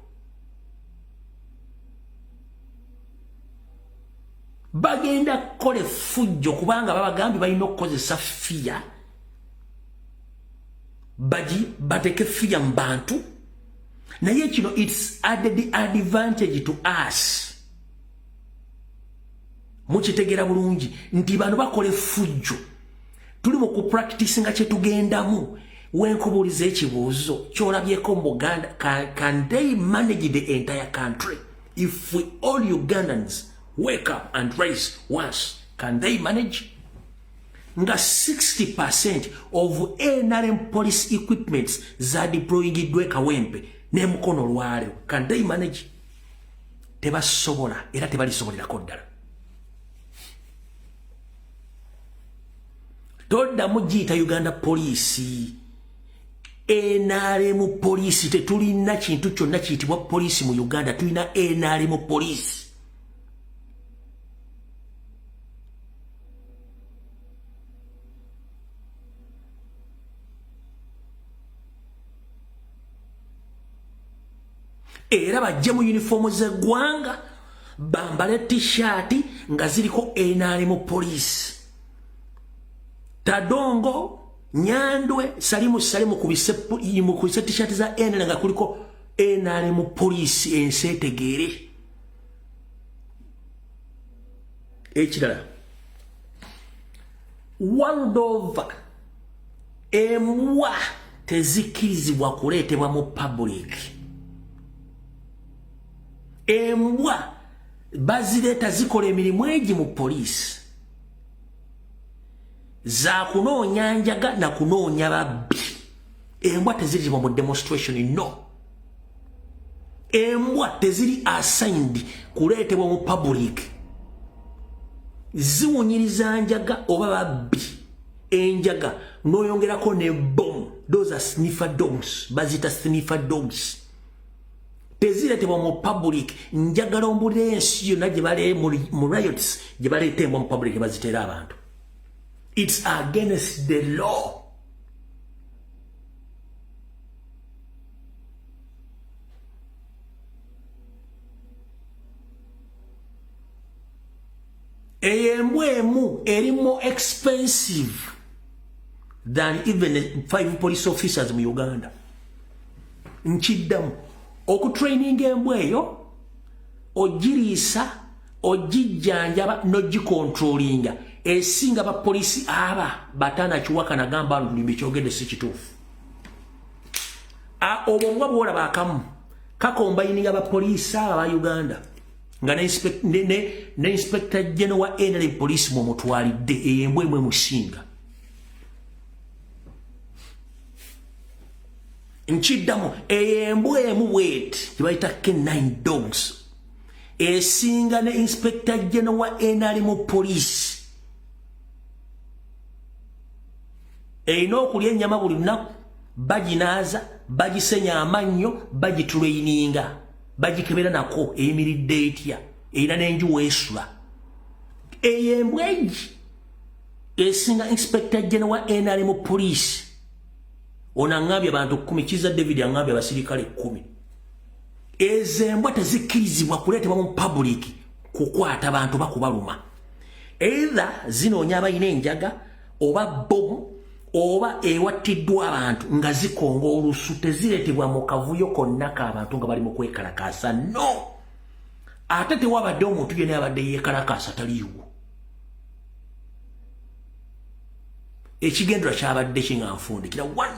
bagenda kole fujjo kubanga babagambi balina okukozesa fiya bateke fiya mu bantu naye kino it's added advantage to us mukitegera bulungi nti bano bakole fujjo tuli mu kupractice nga kyetugendamu wenkubuliza ekibuuzo kyolabyeko mu Buganda can they manage the entire country if we all Ugandans wake up and raise once can they manage nga 60% of NRM police equipments za deployingidwe Kawempe ne mukono lwale can they manage tebasobola era tebalisobolirako ddala todda mugiyita Uganda police NRM police tetulina kintu kyonna kiyitibwa police mu Uganda tulina NRM police era bajje mu uniform z'eggwanga bambale t-shirt nga ziriko NRM police Tadongo Nyandwe salimu kubise t-shirt za NRM nga kuliko NRM police ensetegere ekirala world over emwa tezikirizibwa kuleetebwa mu public embwa bazireta zikola emirimu egi mu police za kunoonya njaga na kunoonya babbi embwa tezirizibwa mu demonstration no embwa teziri assigned kuleetebwa mu public ziwunyiriza njaga oba babbi enjaga noyongerako ne bom. Those are sniffer dogs. Bazita sniffer dogs. Teziretebwa mu public njagala ombulira ensi yonna gye bale mu riots gye baleetebwa mu public bazitera abantu. It's against the law. Embwemu eri more expensive than even 5 police officers mu Uganda. Nchiddamu okutraining embweyo ogiriisa ogijjanjaba nogicontrollinga esinga ba police aba batana kiwaka na gamba ndimbi kyogede si kituufu. Obongwa bwola bakamu kakombayininga ba police aba Uganda nga ne inspector general wa NRA police mu mutwalidde embwemwe musinga. Nchiddamu embwemu bwet kibayita K9 dogs esinga ne inspector general wa NRA mu police eina okulya ennyama buli lunaku baginaaza bagisenya amannyo bagitraininga bagikebera nako eyimiridde etya eina n'enju weesula eyembweji esinga inspector general wa NRA mu police onangambye abantu 10 kiza David angambye abasirikale 10 ezembwa tezikkirizibwa kuleetebwa mu public kukwata abantu bakubaluma either zinoonya abayina enjaga oba bomu oba ewattiddwa abantu nga zikonga olusu tezireetebwa mu kavuyo konna k'abantu nga bali mu kwekalakaasa no ate tewabadde omuntu yenna abadde yeekalakaasa taliiwo ekigendera kyabadde kinganfundikira one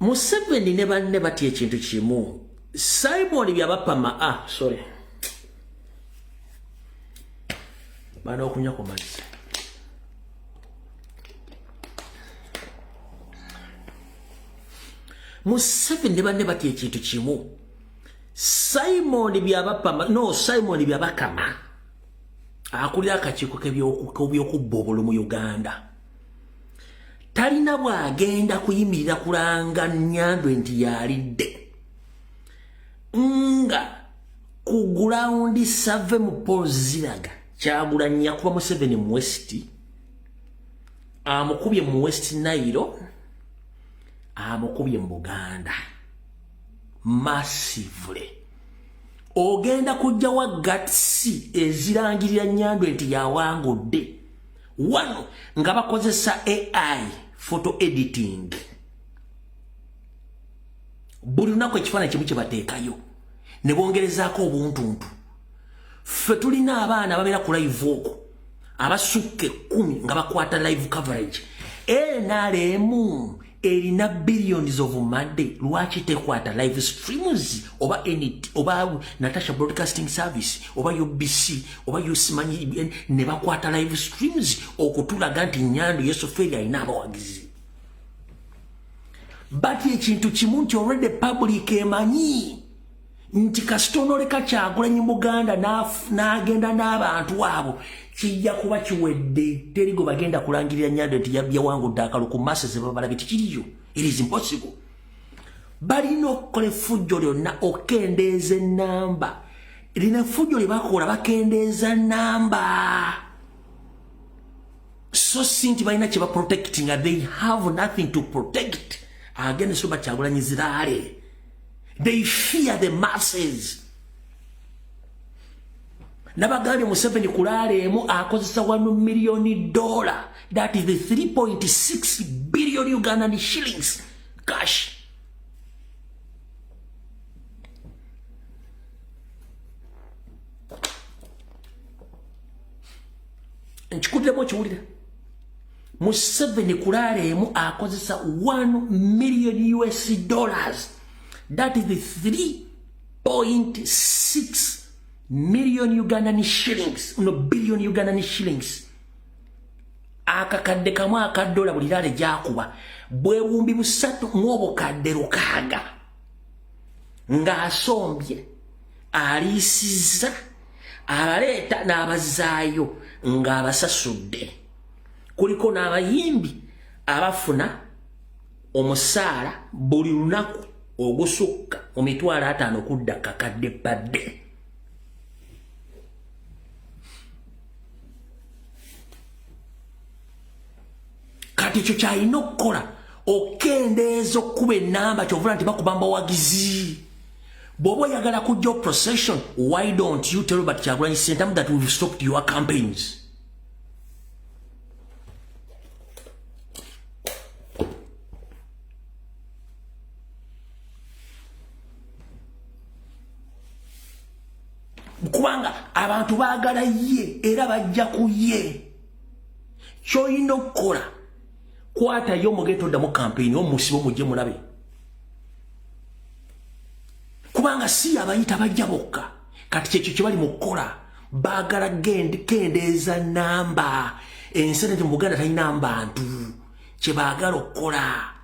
Museveni ne banne batya ekintu kimu Simon byabapama sorry bana okunya ku mazzi Museveni ne banne batya ekintu kimu Simon byabakama akulira akakiiko k'ebyokubba mu Uganda talina bwagenda kuyimirira kulanga Nyandwe nti yalidde nga ku gulawundi save mu Poziraga Kyagulanyi kuba Museveni mu West amukubye mu West Nile amukubye mu Buganda massively ogenda kujja wa gatsi ezirangirira Nyandwe nti yawangudde wano nga bakozesa AI photo editing buli lunaku ekifaananyi kimu kye bateekayo ne bongerezaako obuntuntu ffe tulina abaana ababeera ku live okwo abasukka 10 nga bakwata live coverage NRM erina billions of money lwaki tekwata live streams oba oba Natasha Broadcasting Service oba UBC oba USManyi ne bakwata live streams okutulaga nti Nyandwe Yesoferi alina abawagizi bati ekintu kimu nti already public emanyi nti kastonoleka Kyagulanyi Buganda n'agenda n'abantu abo kijja kuba kiwedde terigo bagenda kulangirira Nyandwe nti yawangudde akaluku masses babala biti kiriyo it is impossible balina okukola effujjo lyonna okendeeza ennamba lina effujjo lye bakola bakendeeza nnamba so sinti balina kye baprotecting they have nothing to protect against Robert Kyagulanyi ziraale they fear the masses nabagambye Museveni kulaalemu akozesa $1 million that is the 3.6 billion Ugandan shillings cash nkikuddemu okiwulira Museveni kulaalemu akozesa $1 million that is the 3.6 million Ugandan shillings no billion Ugandan shillings akakadde kamu $1 buli laale gyakuba bwewumbi 3 mu obukadde 6 ng'asombye aliisiza abaleeta n'abazaayo ng'abasasudde. Kuliko n'abayimbi abafuna omusaala buli lunaku ogusukka mu 5,000 kudda kakadde badde. Kati ekyo kyalina okukola okendeeza okkuba ennamba kyovula nti bakubamba wagizi. Bw'oba oyagala kujja procession, why don't you tell Robert Kyagulanyi Ssentamu that we've stopped your campaigns? Kubanga abantu baagala ye era bajja ku ye. Ky'olina okukola kwatayo omugendo oddamu campaign omusibo mujje mulabe. Kubanga si abayita bajja bokka. Kati kyekyo kye bali mu kukola. Baagala kendeeza namba. Ensenete mu Buganda talina bantu. Kye baagala okukola.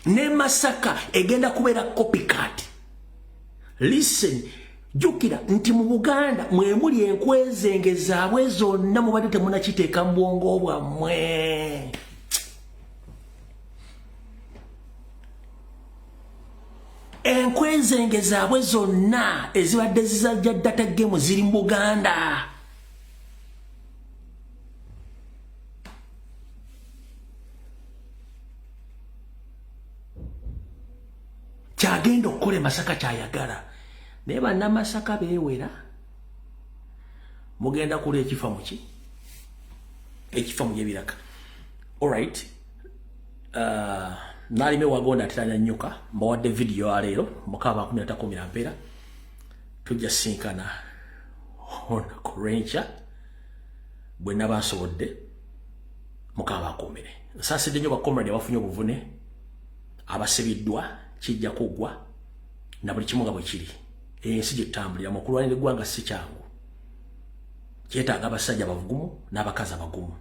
Ne Masaka egenda kubeera copycat. Listen, jukira nti mu Buganda mwe muli enkwezenge zaabwe zonna mubadde temunakiteeka mu bwongo bwammwe. Enkwezenge zaabwe zonna ezibadde zizajja data game ziri mu Buganda. Kyagenda okukola Masaka kyayagala. Naye bannamasaka beewera. Mugenda kula ekifa muki? Ekifa mu byebiraka. Alright. Nalime wagonda atitanya nnyuka. Mbawadde video ya leero. Mukaba 13 mpeera. Tujja sinkana. Ona kurencha. Bwe nabasobodde. Mukaba 10. Saasidde nnyo bakomrade abafunye obuvune. Abasibiddwa. Kijja kugwa na buli kimu nga bwe kiri. Ensi gye tutambulira mu kulwanira eggwanga si kyangu. Kyetaaga abasajja bavugumu n'abakazi abagumu.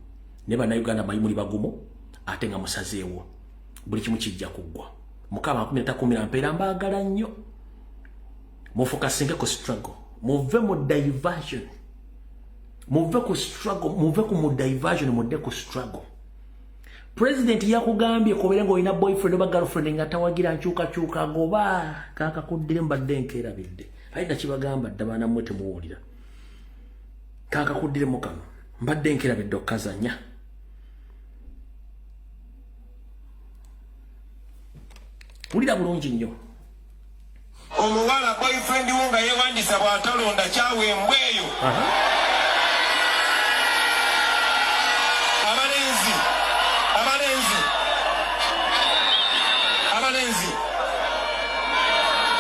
Ne bannayuganda bayimuli bagumu ate nga musazeewo. Buli kimu kijja kugwa. Mukama 13 mpeera mbaagala nnyo. Mufokasinge ku struggle. Muve mu diversion. Muve ku struggle. Muve ku mu diversion mudde ku struggle. President yakugambye kobere ngo ina boyfriend oba girlfriend nga tawagira nkyuka ngoba kaka kuddire mbadde nkerabidde. Aida kibagamba dabana mwete muwulira. Kaka kuddire mukama mbadde nkerabidde okazanya. Ulira bulungi nnyo. Omuwala boyfriend wo nga yewandisa bw'atalonda kyawe embweyo.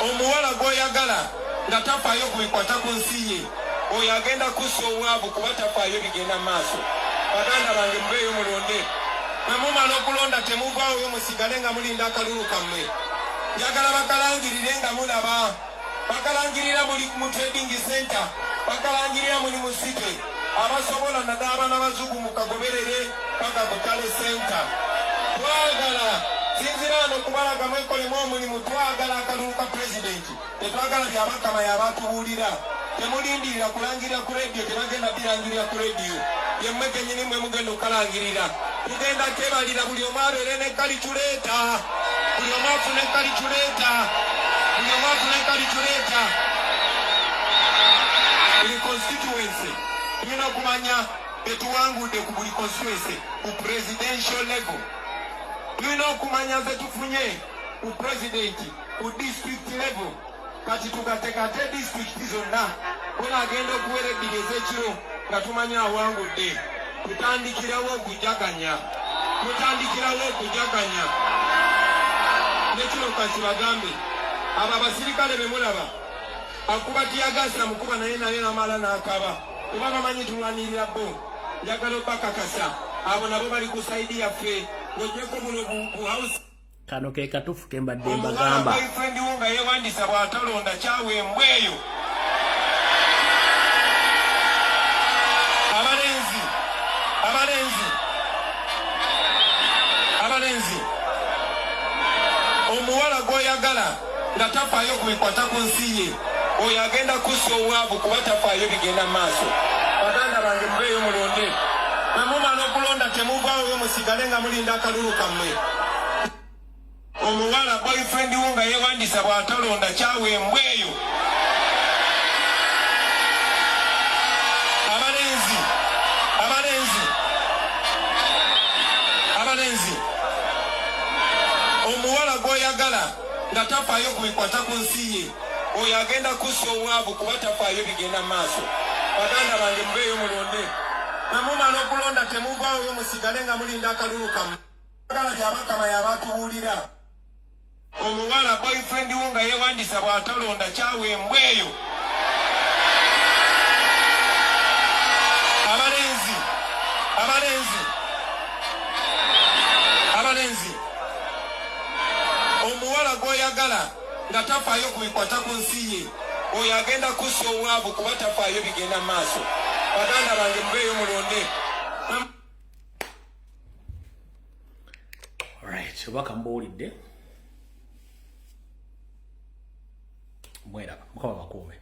Omuwala goyagala nga tafaayo kubikwata ku nsi ye oyo agenda kussa obwavu kuba tafaayo bigenda maaso. Baganda bange mubeeyo mulonde. Bwe mumala okulonda temuvaawo musigale nga mulinda akalulu kammwe. Njagala bakalangirire nga mulaba. Bakalangirira muli mu trading center. Bakalangirira muli mu city. Abasobola naddala abaana bazugu mukagoberere paka ku Tale center. Twagala sinzirano kubalaga mwekolemu omulimu twagala akalulu ka pulezidenti. Tetwagala byabakama yabatubuulira. Temulindirira kulangirira ku rediyo tebagenda birangirira ku rediyo. Yemmwe kennyini mwe mugenda okalangirira. Tugenda kebalira buli omu abeere ne kaliculeeta. Buli omu afune kaliculeeta. Buli omu afune kaliculeeta. Buli constituency tulina okumanya tetuwangudde ku buli constituency ku presidential level. Tulina okumanya ze tufunye ku presidenti ku district level. Kati tugatekate district zonna bona agenda okuwera ebbiri ez'ekiro nga tumanya awangudde. Tutandikirawo okujaganya. Nekino kasi bagambe abo abasirikale be mulaba akuba tiyagasa mukuba naye namala n'akaba kuba bamanyi tulwanirira bo. Njagala obakakasa abo nabo bali ku saidi yaffe wojjeko muno bu house. Kano ke katufu kembadde mbagamba. Boyfriend wo nga yewandisa bw'atalonda kyawe embweyo. gw'oyagala nga tafaayo ku bikwata ku nsi ye oyo agenda kussa obwavu kuba tafaayo bigenda mu maaso. Baganda bange mubeeyo mulonde. Bwe mumala okulonda temuvaayo musigale nga mulinda akalulu kammwe. Omuwala boyfriend wo nga yeewandisa bw'atalonda kyawembwa eyo. Abalenzi omuwala gw'oyagala nga tafaayo ku bikwata ku nsi ye oyo agenda kussa obwavu kuba tafaayo bigenda mu maaso. Baganda bange mubeeyo mulonde. Bwe mumala okulonda temuvaayo musigale nga mulinda akalulu kammwe. Bagala byabakama y'abatubuulira. Omuwala boyfriend wo nga yeewandisa bw'atalonda kyawembwa eyo. Abalenzi omuwala gw'oyagala nga tafaayo ku bikwata ku nsi ye oyo agenda kussa obwavu kuba tafaayo bigenda mu maaso. Baganda bange mubeeyo mulonde. Alright, obaka mbuulidde. Mwera, mukama bakuume.